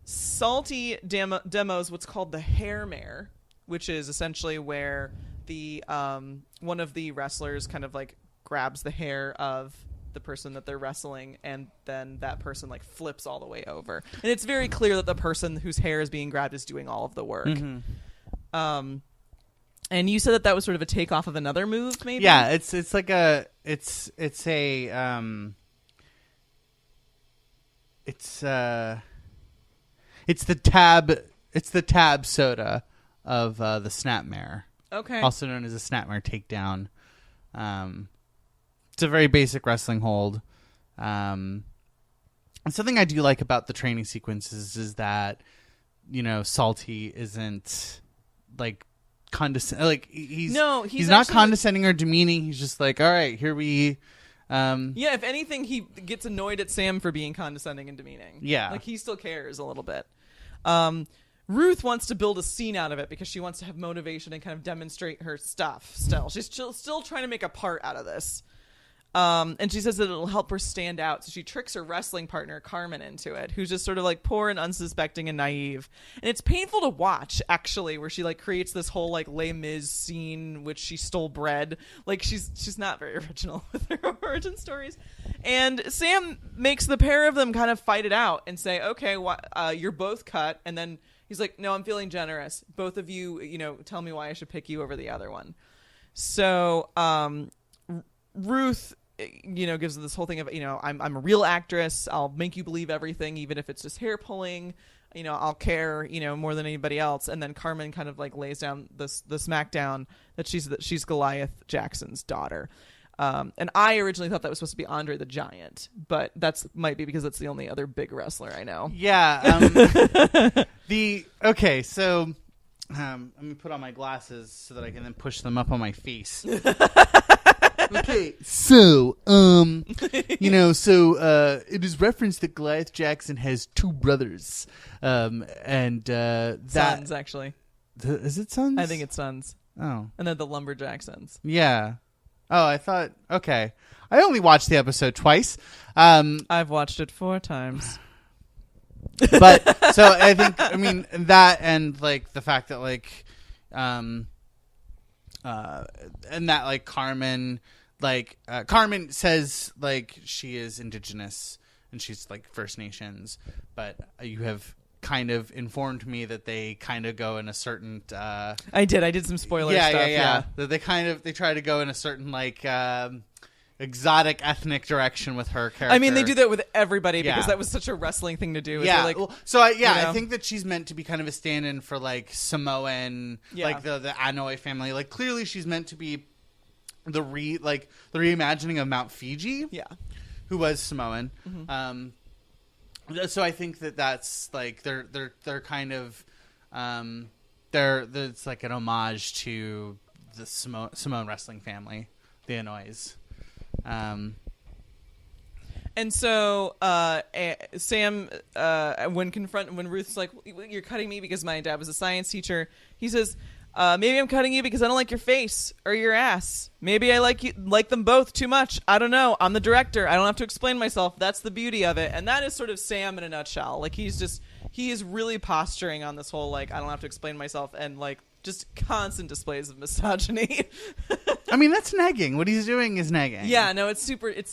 [SPEAKER 2] Salty demos what's called the hair mare, which is essentially where the one of the wrestlers kind of like grabs the hair of the person that they're wrestling, and then that person like flips all the way over, and it's very clear that the person whose hair is being grabbed is doing all of the work. Mm-hmm. And you said that was sort of a takeoff of another move, maybe?
[SPEAKER 3] Yeah, it's like it's the tab soda of the Snapmare.
[SPEAKER 2] Okay.
[SPEAKER 3] Also known as a Snapmare takedown. It's a very basic wrestling hold. And something I do like about the training sequences is that, Salty isn't like condescending. Like he's not condescending or demeaning. He's just like, all right, here we.
[SPEAKER 2] Yeah, if anything, he gets annoyed at Sam for being condescending and demeaning.
[SPEAKER 3] Yeah,
[SPEAKER 2] like he still cares a little bit. Ruth wants to build a scene out of it because she wants to have motivation and kind of demonstrate her stuff. She's still trying to make a part out of this. And she says that it'll help her stand out. So she tricks her wrestling partner, Carmen, into it, who's just sort of like poor and unsuspecting and naive. And it's painful to watch, actually, where she like creates this whole like Les Mis scene, which she stole bread. Like she's not very original with her origin stories. And Sam makes the pair of them kind of fight it out and say, okay, you're both cut. And then He's like, no, I'm feeling generous. Both of you, tell me why I should pick you over the other one. So Ruth, gives this whole thing of, I'm a real actress. I'll make you believe everything, even if it's just hair pulling. I'll care, more than anybody else. And then Carmen kind of like lays down the smackdown that she's Goliath Jackson's daughter. And I originally thought that was supposed to be Andre the Giant, but might be because that's the only other big wrestler I know.
[SPEAKER 3] Yeah. So let me put on my glasses so that I can then push them up on my face. Okay, so it is referenced that Goliath Jackson has two brothers,
[SPEAKER 2] Sons, actually.
[SPEAKER 3] Is it sons?
[SPEAKER 2] I think it's sons.
[SPEAKER 3] Oh,
[SPEAKER 2] and then the lumberjack sons.
[SPEAKER 3] Yeah. Oh, I thought. Okay, I only watched the episode twice.
[SPEAKER 2] I've watched it 4 times.
[SPEAKER 3] But so I think that and like the fact that and that like Carmen says like she is indigenous and she's like First Nations, but you have kind of informed me that they kind of go in a certain
[SPEAKER 2] I did some spoiler stuff. Yeah.
[SPEAKER 3] That they try to go in a certain like exotic ethnic direction with her character.
[SPEAKER 2] I mean, they do that with everybody because that was such a wrestling thing to do.
[SPEAKER 3] Yeah. I think that she's meant to be kind of a stand-in for like Samoan, like the Anoa'i family. Like clearly she's meant to be the reimagining of Mount Fiji. Yeah. Who was Samoan. Mm-hmm. So I think that's like they're kind of it's like an homage to the Samoan wrestling family, the Anoa'is.
[SPEAKER 2] And so Sam, when Ruth's like, you're cutting me because my dad was a science teacher, he says, maybe I'm cutting you because I don't like your face or your ass. Maybe I like them both too much. I don't know. I'm the director. I don't have to explain myself. That's the beauty of it. And that is sort of Sam in a nutshell. Like he is really posturing on this whole, like, I don't have to explain myself, and like just constant displays of misogyny.
[SPEAKER 3] I mean, that's negging. What he's doing is negging.
[SPEAKER 2] Yeah, no, it's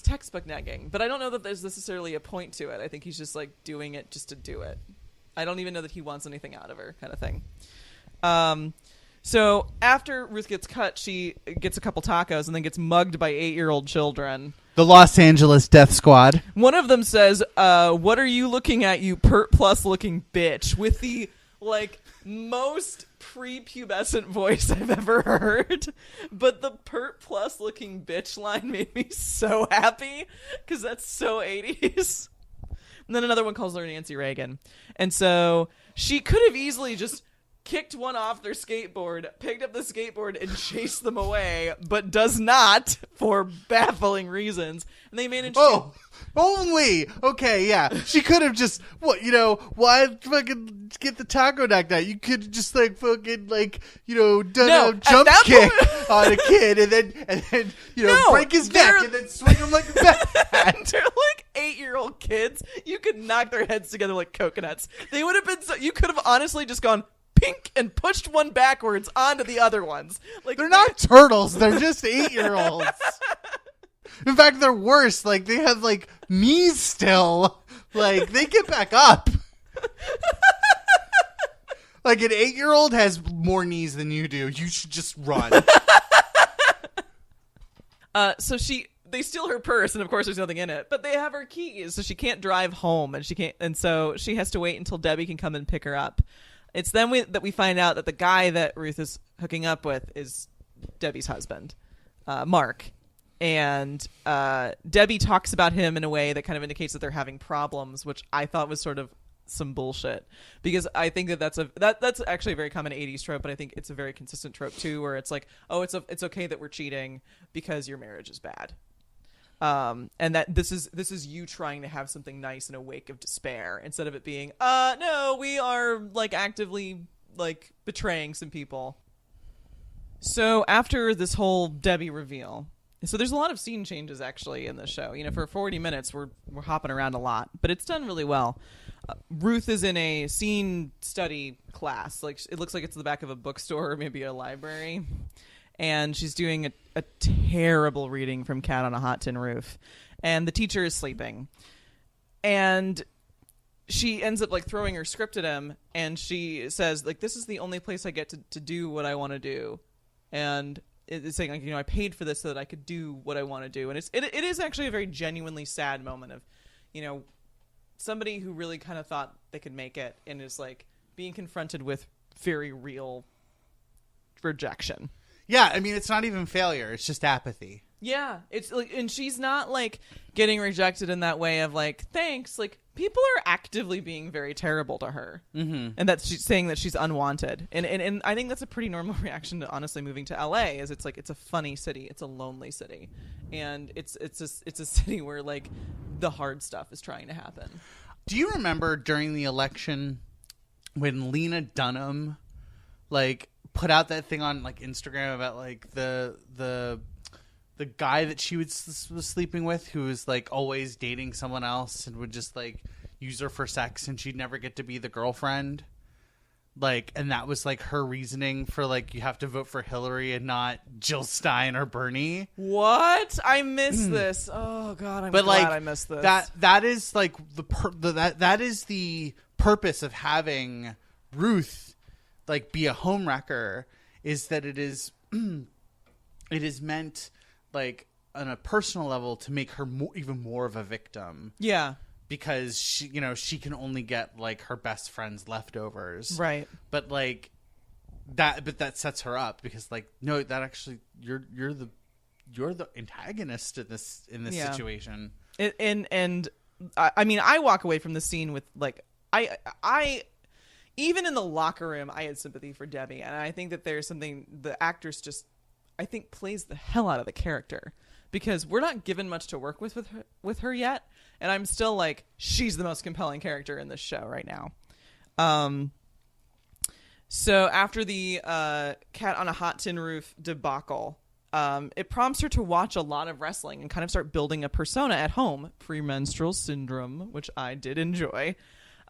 [SPEAKER 2] textbook negging. But I don't know that there's necessarily a point to it. I think he's just like doing it just to do it. I don't even know that he wants anything out of her, kind of thing. So after Ruth gets cut, she gets a couple tacos and then gets mugged by 8-year-old children.
[SPEAKER 3] The Los Angeles Death Squad.
[SPEAKER 2] One of them says, what are you looking at, you pert plus looking bitch? With the like most prepubescent voice I've ever heard. But the pert plus looking bitch line made me so happy because that's so 80s. And then another one calls her Nancy Reagan. And so she could have easily just kicked one off their skateboard, picked up the skateboard, and chased them away, but does not for baffling reasons. And they managed to...
[SPEAKER 3] Only! Okay, yeah. She could have just, why fucking get the taco knocked out? You could have just, like, fucking, like, done a jump kick on a kid and then break his neck and then swing him like a bat.
[SPEAKER 2] They're like 8-year-old kids. You could knock their heads together like coconuts. They would have been you could have honestly just gone pink and pushed one backwards onto the other ones. Like
[SPEAKER 3] they're not turtles. They're just 8-year-olds. In fact, they're worse. Like they have like knees still. Like they get back up. Like an 8-year-old has more knees than you do. You should just run.
[SPEAKER 2] So they steal her purse, and of course there's nothing in it, but they have her keys, so she can't drive home, and so she has to wait until Debbie can come and pick her up. It's then that we find out that the guy that Ruth is hooking up with is Debbie's husband, Mark. And Debbie talks about him in a way that kind of indicates that they're having problems, which I thought was sort of some bullshit. Because I think that's actually a very common 80s trope, but I think it's a very consistent trope too, where it's like, oh, it's okay that we're cheating because your marriage is bad. And that this is you trying to have something nice in a wake of despair, instead of it being, no, we are like actively like betraying some people. So after this whole Debbie reveal, so there's a lot of scene changes actually in the show. For 40 minutes, we're hopping around a lot, but it's done really well. Ruth is in a scene study class. Like it looks like it's the back of a bookstore or maybe a library. And she's doing a terrible reading from Cat on a Hot Tin Roof. And the teacher is sleeping. And she ends up like throwing her script at him, and she says like, this is the only place I get to do what I want to do. And it's saying like, I paid for this so that I could do what I want to do. And it is actually a very genuinely sad moment of, somebody who really kind of thought they could make it and is like being confronted with very real rejection.
[SPEAKER 3] Yeah, I mean, it's not even failure. It's just apathy.
[SPEAKER 2] Yeah, it's like, and she's not like getting rejected in that way of like, thanks. Like, people are actively being very terrible to her, and that she's saying that she's unwanted. And I think that's a pretty normal reaction to honestly moving to LA. Is it's like, it's a funny city, it's a lonely city, and it's a city where like the hard stuff is trying to happen.
[SPEAKER 3] Do you remember during the election when Lena Dunham like put out that thing on like Instagram about like the guy that she was sleeping with, who was like always dating someone else and would just like use her for sex, and she'd never get to be the girlfriend? Like, and that was like her reasoning for like, you have to vote for Hillary and not Jill Stein or Bernie.
[SPEAKER 2] What? I missed this. Oh God, I'm glad I missed this.
[SPEAKER 3] That is like that is the purpose of having Ruth like be a homewrecker, is that it is meant like on a personal level to make her even more of a victim.
[SPEAKER 2] Yeah.
[SPEAKER 3] Because she can only get like her best friend's leftovers.
[SPEAKER 2] Right.
[SPEAKER 3] But like that sets her up, because like, no, that actually you're the antagonist in this situation.
[SPEAKER 2] And I mean, I walk away from the scene with like, I even in the locker room, I had sympathy for Debbie, and I think that there's something the actress just, I think, plays the hell out of the character, because we're not given much to work with her yet, and I'm still like, she's the most compelling character in this show right now. So after the cat on a hot tin roof debacle, it prompts her to watch a lot of wrestling and kind of start building a persona at home, premenstrual syndrome, which I did enjoy.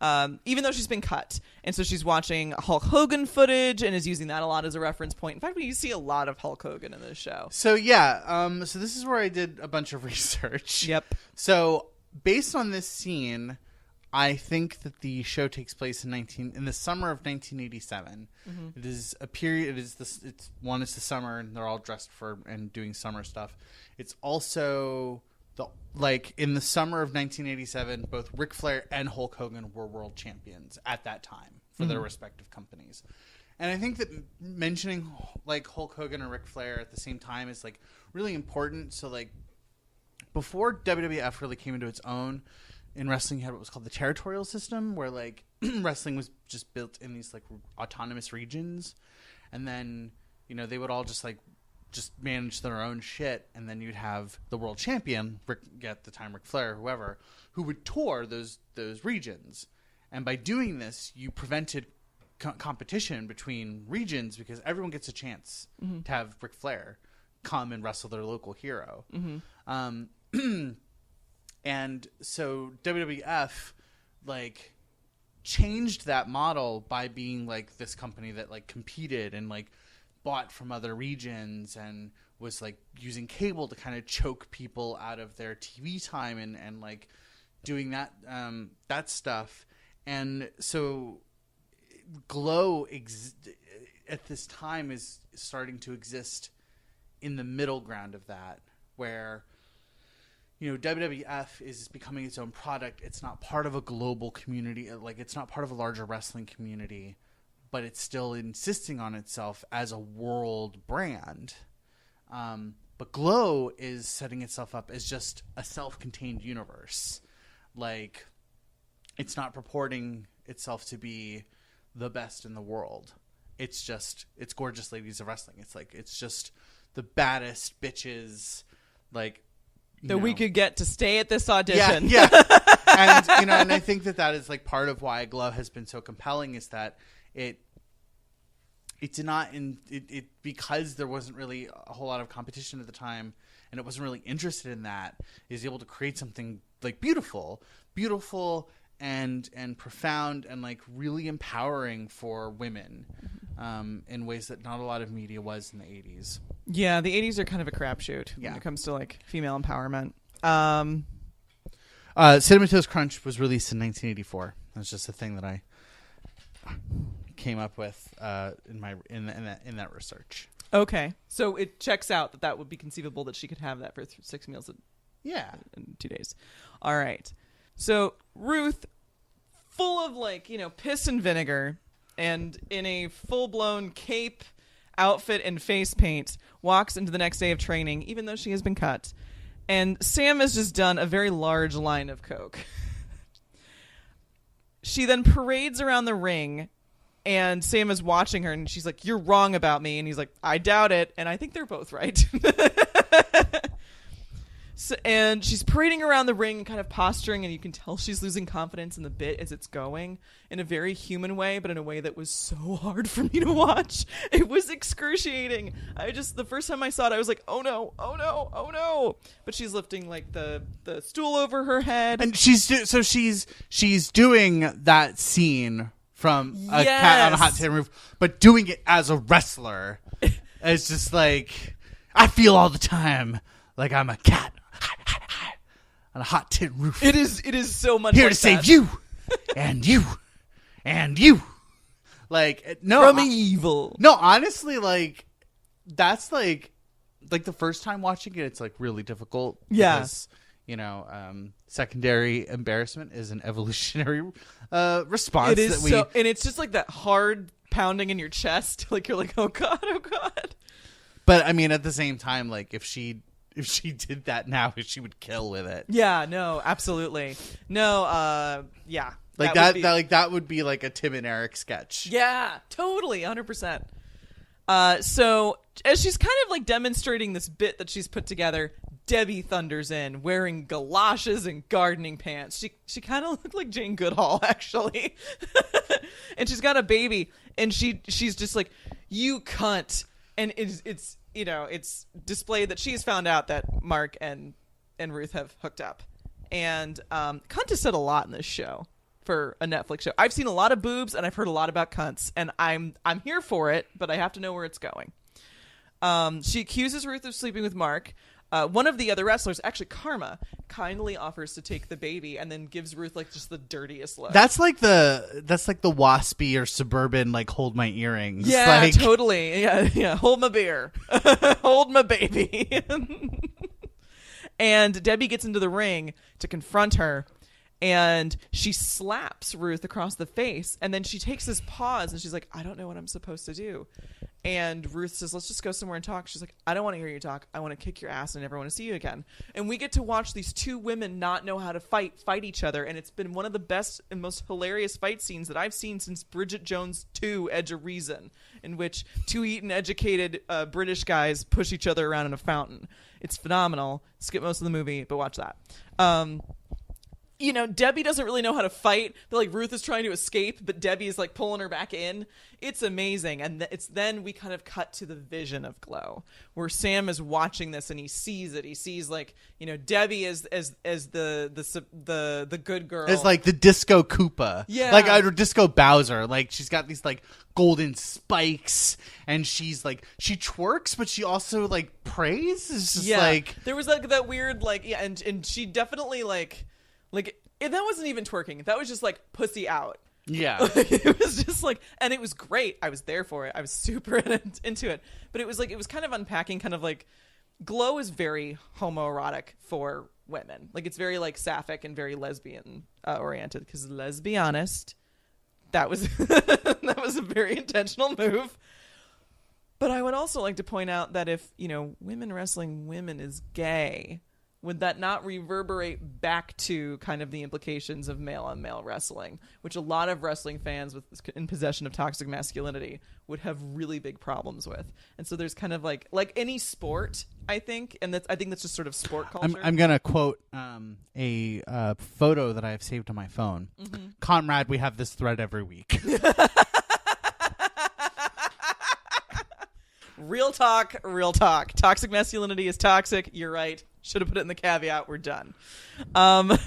[SPEAKER 2] Even though she's been cut. And so she's watching Hulk Hogan footage and is using that a lot as a reference point. In fact, we see a lot of Hulk Hogan in this show.
[SPEAKER 3] So yeah, so this is where I did a bunch of research.
[SPEAKER 2] Yep.
[SPEAKER 3] So based on this scene, I think that the show takes place in the summer of 1987. Mm-hmm. It is a period. It's the summer, and they're all dressed for and doing summer stuff. It's also in the summer of 1987, both Ric Flair and Hulk Hogan were world champions at that time for their respective companies. And I think that mentioning like Hulk Hogan and Ric Flair at the same time is like really important. So like before WWF really came into its own in wrestling, you had what was called the territorial system, where like wrestling was just built in these like autonomous regions, and then they would all just manage their own shit, and then you'd have the world champion, at the time Ric Flair, whoever, who would tour those regions. And by doing this, you prevented competition between regions, because everyone gets a chance to have Ric Flair come and wrestle their local hero. Mm-hmm. And so WWF like changed that model by being like this company that like competed and like bought from other regions and was like using cable to kind of choke people out of their TV time and like doing that stuff. And so Glow at this time is starting to exist in the middle ground of that, where WWF is becoming its own product. It's not part of a global community, like it's not part of a larger wrestling community, but it's still insisting on itself as a world brand. But Glow is setting itself up as just a self-contained universe. Like, it's not purporting itself to be the best in the world. It's gorgeous ladies of wrestling. It's just the baddest bitches, like,
[SPEAKER 2] that we could get to stay at this audition.
[SPEAKER 3] Yeah. And and I think that is like part of why Glow has been so compelling, is that it did not because there wasn't really a whole lot of competition at the time, and it wasn't really interested in that, is able to create something like beautiful and profound and like really empowering for women, in ways that not a lot of media was in the 80s.
[SPEAKER 2] Yeah, the 80s are kind of a crapshoot when it comes to like female empowerment.
[SPEAKER 3] Cinnamon Toast Crunch was released in 1984. That's just a thing that I came up with in that research.
[SPEAKER 2] Okay, so it checks out that would be conceivable that she could have that for 6 meals in 2 days. All right, so Ruth, full of piss and vinegar, and in a full-blown cape, outfit, and face paint, walks into the next day of training, even though she has been cut. And Sam has just done a very large line of coke. She then parades around the ring, and Sam is watching her, and she's like, "You're wrong about me." And he's like, "I doubt it." And I think they're both right. And she's parading around the ring and kind of posturing, and you can tell she's losing confidence in the bit as it's going in a very human way, but in a way that was so hard for me to watch. It was excruciating. The first time I saw it, I was like, oh no, oh no, oh no. But she's lifting the stool over her head.
[SPEAKER 3] And she's doing that scene from a cat on a hot tin roof, but doing it as a wrestler. It's just like, I feel all the time like I'm a cat on a hot tin roof.
[SPEAKER 2] It is so much
[SPEAKER 3] here
[SPEAKER 2] like
[SPEAKER 3] to save
[SPEAKER 2] that.
[SPEAKER 3] you and you and you.
[SPEAKER 2] From evil.
[SPEAKER 3] No, honestly, that's like the first time watching it, it's really difficult.
[SPEAKER 2] Yeah.
[SPEAKER 3] Because, secondary embarrassment is an evolutionary response.
[SPEAKER 2] It is and it's just that hard pounding in your chest. You're like, oh god, oh god.
[SPEAKER 3] But I mean, at the same time, if she did that now, she would kill with it.
[SPEAKER 2] Yeah, no, absolutely. No, yeah.
[SPEAKER 3] That would be like a Tim and Eric sketch.
[SPEAKER 2] Yeah, totally, 100%. So as she's kind of demonstrating this bit that she's put together, Debbie thunders in wearing galoshes and gardening pants. She kind of looked like Jane Goodall, actually. And she's got a baby, and she's just like, "You cunt." And it's displayed that she's found out that Mark and Ruth have hooked up. And cunt is said a lot in this show for a Netflix show. I've seen a lot of boobs, and I've heard a lot about cunts, and I'm here for it, but I have to know where it's going. She accuses Ruth of sleeping with Mark. One of the other wrestlers, actually Karma, kindly offers to take the baby and then gives Ruth just the dirtiest look.
[SPEAKER 3] That's like the waspy or suburban hold my earrings.
[SPEAKER 2] Yeah, totally. Yeah. Hold my beer. Hold my baby. And Debbie gets into the ring to confront her, and she slaps Ruth across the face, and then she takes this pause, and she's like, "I don't know what I'm supposed to do." And Ruth says, "Let's just go somewhere and talk." She's like, "I don't want to hear you talk. I want to kick your ass and I never want to see you again." And we get to watch these two women not know how to fight each other, and it's been one of the best and most hilarious fight scenes that I've seen since Bridget Jones 2 Edge of Reason, in which two Eton educated British guys push each other around in a fountain. It's phenomenal. Skip most of the movie, but watch that. Debbie doesn't really know how to fight. Ruth is trying to escape, but Debbie is pulling her back in. It's amazing. And then we kind of cut to the vision of Glow, where Sam is watching this and he sees it. He sees Debbie as the good girl,
[SPEAKER 3] as the Disco Koopa, or Disco Bowser. She's got these golden spikes, and she twerks, but she also prays. It's just
[SPEAKER 2] there was that weird and she definitely that wasn't even twerking. That was just pussy out.
[SPEAKER 3] Yeah.
[SPEAKER 2] It was just and it was great. I was there for it. I was super into it. But it was kind of unpacking Glow is very homoerotic for women. It's very sapphic and very lesbian oriented, because let's be honest, that was that was a very intentional move. But I would also like to point out that if, women wrestling women is gay, would that not reverberate back to kind of the implications of male-on-male wrestling, which a lot of wrestling fans in possession of toxic masculinity would have really big problems with? And so there's kind of like any sport, I think, and I think that's just sort of sport culture.
[SPEAKER 3] I'm going to quote a photo that I have saved on my phone. Mm-hmm. Comrade, we have this thread every week.
[SPEAKER 2] Real talk, real talk. Toxic masculinity is toxic. You're right. Should have put it in the caveat. We're done. But,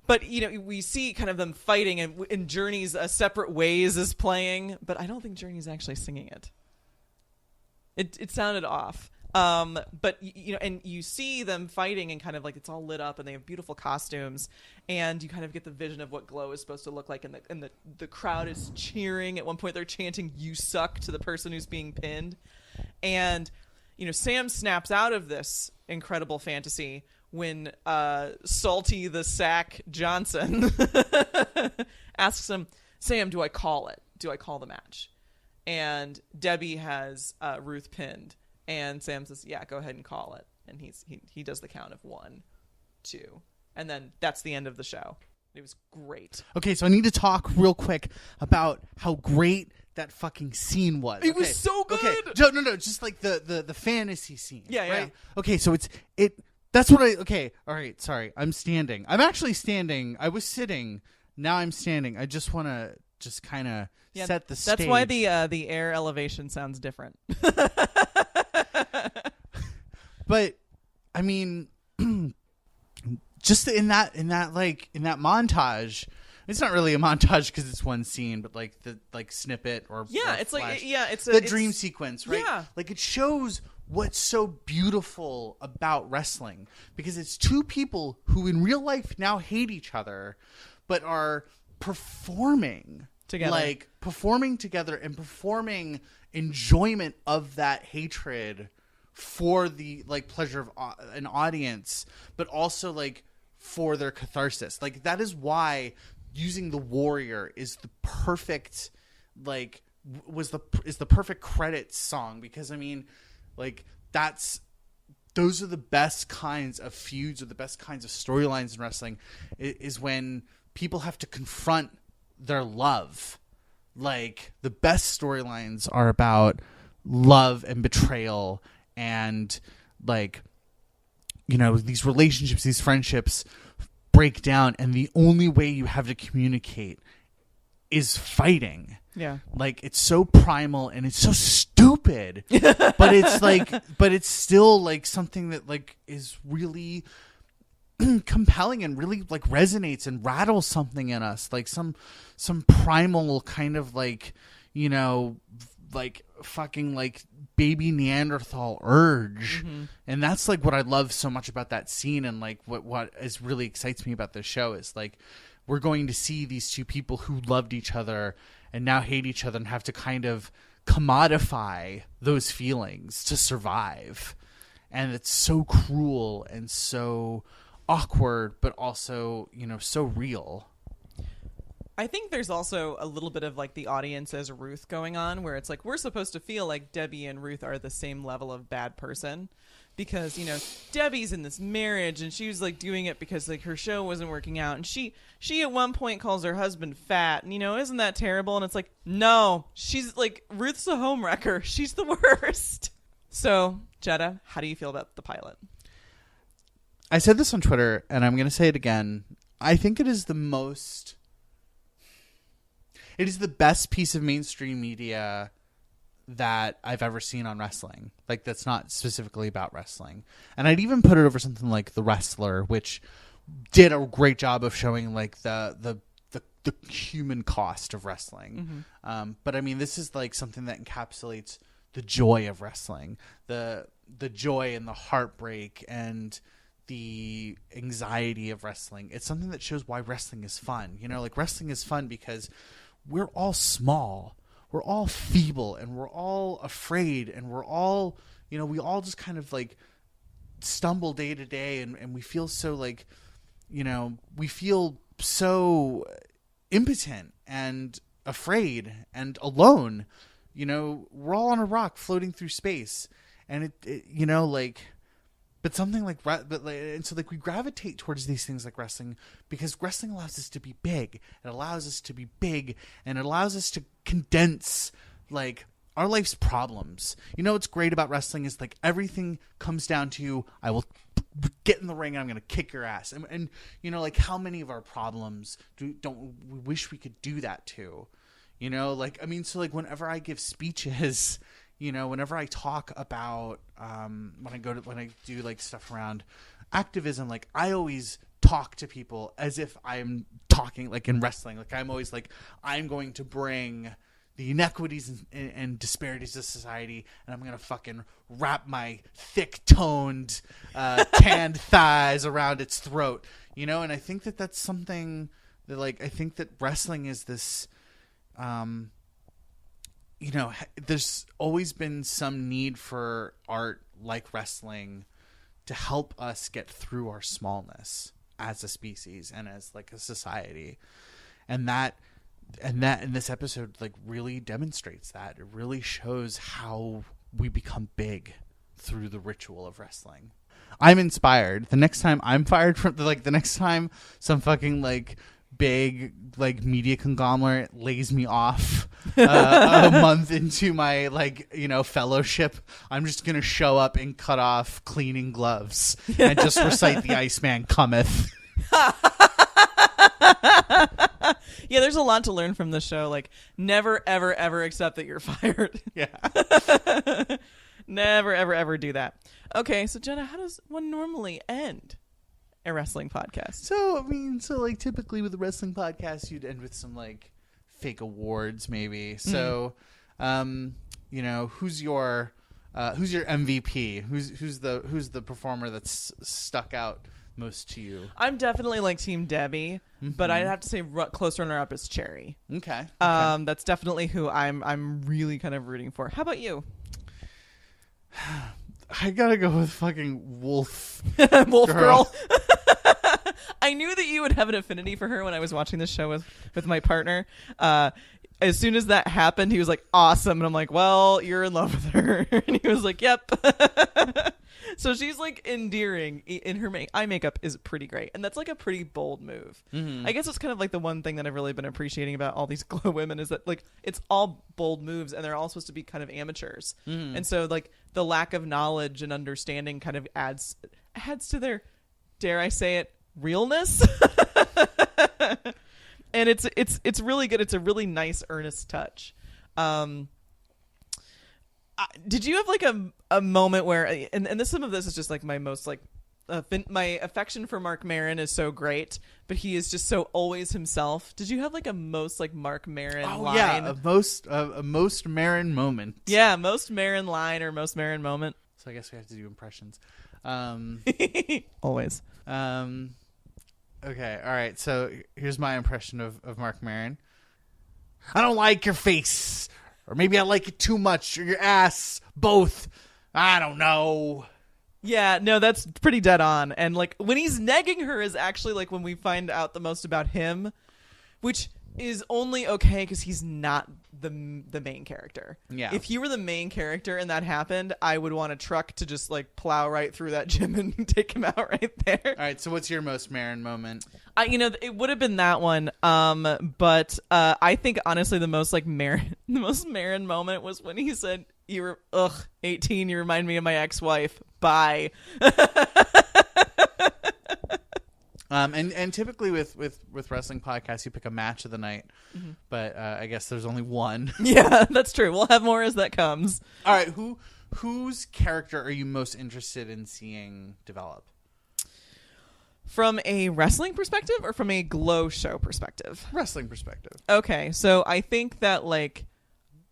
[SPEAKER 2] we see kind of them fighting, and Journey's Separate Ways is playing, but I don't think Journey's actually singing it. It sounded off. But and you see them fighting and kind of like it's all lit up and they have beautiful costumes, and you kind of get the vision of what Glow is supposed to look like, and the crowd is cheering. At one point they're chanting "You suck" to the person who's being pinned, and Sam snaps out of this incredible fantasy when Salty the Sack Johnson asks him, "Sam, do I call it? Do I call the match?" And Debbie has Ruth pinned. And Sam says, "Yeah, go ahead and call it." And he does the count of 1, 2, and then that's the end of the show. It was great.
[SPEAKER 3] Okay, so I need to talk real quick about how great that fucking scene was.
[SPEAKER 2] It was so good.
[SPEAKER 3] Okay, no, just like the fantasy scene.
[SPEAKER 2] Yeah,
[SPEAKER 3] right?
[SPEAKER 2] yeah.
[SPEAKER 3] Okay, so that's what okay, all right, sorry. I'm standing. I'm actually standing. I was sitting. Now I'm standing. I just want to just kind of set the stage.
[SPEAKER 2] That's why the air elevation sounds different.
[SPEAKER 3] But I mean, just in that montage, it's not really a montage because it's one scene, but like the snippet or
[SPEAKER 2] it's
[SPEAKER 3] flash,
[SPEAKER 2] like it's
[SPEAKER 3] the dream sequence, right?
[SPEAKER 2] Yeah,
[SPEAKER 3] like it shows what's so beautiful about wrestling, because it's two people who in real life now hate each other, but are performing together, and performing enjoyment of that hatred for the pleasure of an audience, but also for their catharsis. Like that is why using the Warrior is the perfect is the perfect credits song, because I mean those are the best kinds of feuds or the best kinds of storylines in wrestling, is when people have to confront their love. Like the best storylines are about love and betrayal, and these relationships, these friendships break down, and the only way you have to communicate is fighting.
[SPEAKER 2] Yeah.
[SPEAKER 3] It's so primal and it's so stupid, but it's still something that is really compelling and really resonates and rattles something in us, some primal kind of fucking baby Neanderthal urge.
[SPEAKER 2] Mm-hmm.
[SPEAKER 3] And that's what I love so much about that scene, and what is really excites me about this show is we're going to see these two people who loved each other and now hate each other and have to kind of commodify those feelings to survive. And it's so cruel and so awkward, but also so real.
[SPEAKER 2] I think there's also a little bit of the audience as Ruth going on, where it's we're supposed to feel like Debbie and Ruth are the same level of bad person, because Debbie's in this marriage and she was doing it because her show wasn't working out, and she at one point calls her husband fat, and isn't that terrible? And it's no, she's Ruth's a homewrecker, she's the worst. So Jetta, how do you feel about the pilot?
[SPEAKER 3] I said this on Twitter and I'm going to say it again. I think it is the best piece of mainstream media that I've ever seen on wrestling. That's not specifically about wrestling. And I'd even put it over something like The Wrestler, which did a great job of showing the human cost of wrestling.
[SPEAKER 2] Mm-hmm.
[SPEAKER 3] But I mean, this is something that encapsulates the joy of wrestling, the joy and the heartbreak and the anxiety of wrestling. It's something that shows why wrestling is fun. Wrestling is fun because we're all small, we're all feeble, and we're all afraid, and we're all, we all just kind of stumble day to day, and we feel so we feel so impotent and afraid and alone. We're all on a rock floating through space, and but something and so we gravitate towards these things like wrestling, because wrestling allows us to be big. It allows us to be big, and it allows us to condense our life's problems. What's great about wrestling is everything comes down to, I will get in the ring and I'm going to kick your ass. And how many of our problems don't we wish we could do that to? Whenever I give speeches, whenever I talk about when I do stuff around activism, I always talk to people as if I'm talking in wrestling. I'm always I'm going to bring the inequities and disparities of society, and I'm going to fucking wrap my thick-toned, tanned thighs around its throat, you know? And I think that that's something that, like, I think that wrestling is this, you know, there's always been some need for art like wrestling to help us get through our smallness as a species and as like a society. And this episode like really demonstrates that. It really shows how we become big through the ritual of wrestling. I'm inspired. The next time I'm fired from the next time some fucking like big like media conglomerate lays me off a month into my like, you know, fellowship, I'm just gonna show up in cut off cleaning gloves and just recite the Iceman cometh.
[SPEAKER 2] Yeah, there's a lot to learn from this show. Like, never, ever, ever accept that you're fired.
[SPEAKER 3] Yeah.
[SPEAKER 2] Never, ever, ever do that. Okay, so Jenna, how does one normally end a wrestling podcast?
[SPEAKER 3] So, I mean, like typically with a wrestling podcast, you'd end with some like fake awards, maybe. So, you know, who's your MVP? Who's the performer that's stuck out most to you?
[SPEAKER 2] I'm definitely like Team Debbie, but I'd have to say close runner up is Cherry.
[SPEAKER 3] Okay.
[SPEAKER 2] That's definitely who I'm really kind of rooting for. How about you?
[SPEAKER 3] I gotta go with fucking Wolf.
[SPEAKER 2] Wolf Girl. I knew that you would have an affinity for her when I was watching this show with my partner. As soon as that happened, he was like, awesome. And I'm like, well, you're in love with her. And he was like, yep. So she's like endearing in her eye makeup is pretty great. And that's like a pretty bold move. Mm-hmm. I guess it's kind of like the one thing that I've really been appreciating about all these glow women is that like it's all bold moves and they're all supposed to be kind of amateurs. Mm-hmm. And so like the lack of knowledge and understanding kind of adds to their, dare I say it, realness. And it's really good. It's a really nice, earnest touch. Did you have like a moment where, and some of this is just like my most like, my affection for Mark Maron is so great, but he is just so always himself. Did you have like a most like Mark Maron line?
[SPEAKER 3] Yeah, a most Maron moment.
[SPEAKER 2] Yeah, most Maron line or most Maron moment.
[SPEAKER 3] So I guess we have to do impressions.
[SPEAKER 2] Always.
[SPEAKER 3] Okay, all right. So here's my impression of Mark Maron. I don't like your face, or maybe I like it too much, or your ass, both. I don't know.
[SPEAKER 2] Yeah, no, that's pretty dead on. And like when he's negging her is actually like when we find out the most about him, which is only okay because he's not the main character.
[SPEAKER 3] Yeah.
[SPEAKER 2] If he were the main character and that happened, I would want a truck to just like plow right through that gym and take him out right there.
[SPEAKER 3] All right. So what's your most Maron moment?
[SPEAKER 2] It would have been that one. But I think honestly the most Maron moment was when he said, "You were 18. You remind me of my ex-wife. Bye."
[SPEAKER 3] And typically with wrestling podcasts, you pick a match of the night, but I guess there's only one.
[SPEAKER 2] Yeah, that's true. We'll have more as that comes.
[SPEAKER 3] All right, whose character are you most interested in seeing develop?
[SPEAKER 2] From a wrestling perspective or from a Glow show perspective?
[SPEAKER 3] Wrestling perspective.
[SPEAKER 2] Okay, so I think that like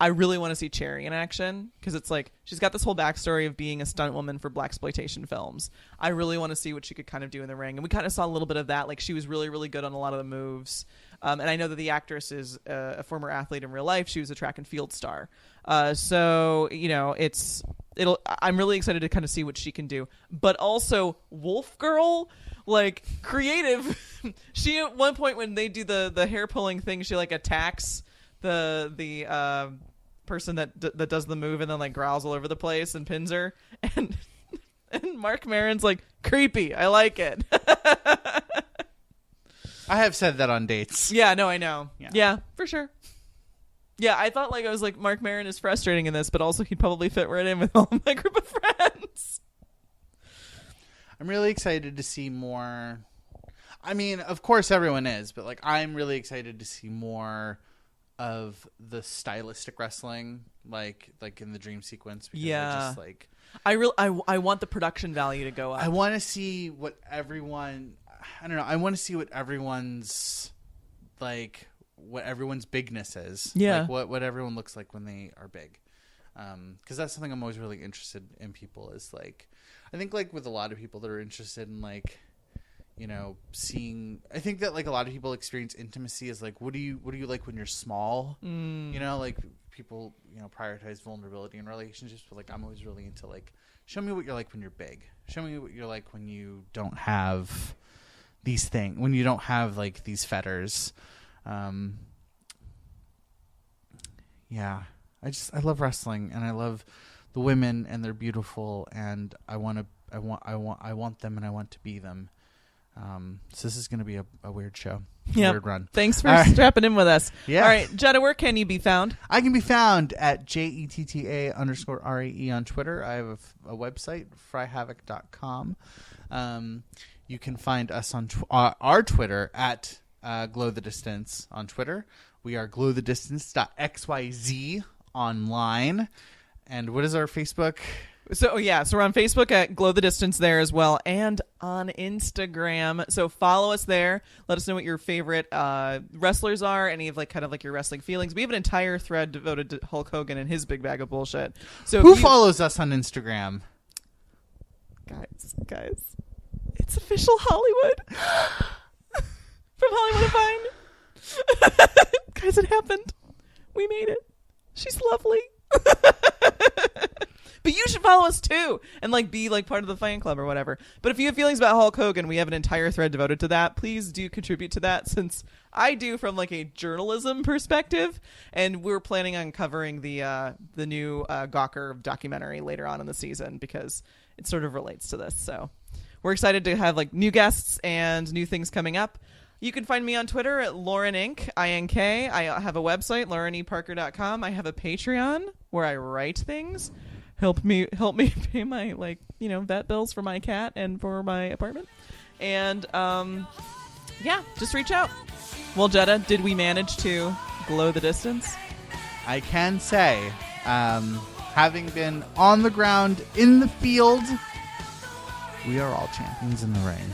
[SPEAKER 2] I really want to see Cherry in action because it's like she's got this whole backstory of being a stunt woman for blaxploitation films. I really want to see what she could kind of do in the ring, and we kind of saw a little bit of that. Like she was really, really good on a lot of the moves, and I know that the actress is a former athlete in real life. She was a track and field star, so you know I'm really excited to kind of see what she can do. But also Wolf Girl, like creative. She at one point when they do the hair pulling thing, she like attacks the person that does the move and then like growls all over the place and pins her, and Mark Maron's like, creepy, I like it.
[SPEAKER 3] I have said that on dates.
[SPEAKER 2] Yeah, no, I know. Yeah, for sure. Yeah, I thought I was like, Mark Maron is frustrating in this, but also he'd probably fit right in with all my group of friends.
[SPEAKER 3] I'm really excited to see more. I mean, of course everyone is, but like I'm really excited to see more of the stylistic wrestling, like in the dream sequence. Because
[SPEAKER 2] yeah,
[SPEAKER 3] just like
[SPEAKER 2] I want the production value to go up.
[SPEAKER 3] I want to see what everyone. I don't know. I want to see what everyone's like what everyone's bigness is.
[SPEAKER 2] Yeah.
[SPEAKER 3] Like what everyone looks like when they are big. Because that's something I'm always really interested in people is like, I think like with a lot of people that are interested in like, you know, seeing, I think that like a lot of people experience intimacy as like, what do you like when you're small? You know, like people, you know, prioritize vulnerability in relationships, but like I'm always really into like, show me what you're like when you're big. Show me what you're like when you don't have these things, when you don't have like these fetters. Yeah, I love wrestling, and I love the women, and they're beautiful, and I want them, and I want to be them. So this is going to be a weird show.
[SPEAKER 2] Yeah.
[SPEAKER 3] Weird run.
[SPEAKER 2] Thanks for strapping in with us.
[SPEAKER 3] Yeah.
[SPEAKER 2] All right, Jetta, where can you be found?
[SPEAKER 3] I can be found at JETTA_RAE on Twitter. I have a website, fryhavoc.com. You can find us on our Twitter at Glow the Distance on Twitter. We are glowthedistance.xyz online. And what is our Facebook?
[SPEAKER 2] So we're on Facebook at Glow the Distance there as well, and on Instagram. So follow us there. Let us know what your favorite wrestlers are, any of like kind of like your wrestling feelings. We have an entire thread devoted to Hulk Hogan and his big bag of bullshit. So
[SPEAKER 3] who follows us on Instagram?
[SPEAKER 2] Guys, it's official Hollywood from Hollywood Fine. Guys, it happened. We made it. She's lovely. But you should follow us too and like be like part of the fan club or whatever. But if you have feelings about Hulk Hogan, we have an entire thread devoted to that. Please do contribute to that, since I do from like a journalism perspective, and we're planning on covering the new Gawker documentary later on in the season because it sort of relates to this. So we're excited to have like new guests and new things coming up. You can find me on Twitter at Lauren Inc. INK. I have a website, laureneparker.com. I have a Patreon where I write things. Help me pay my vet bills for my cat and for my apartment. And just reach out. Well, Jetta, did we manage to glow the distance?
[SPEAKER 3] I can say, having been on the ground in the field, we are all champions in the ring.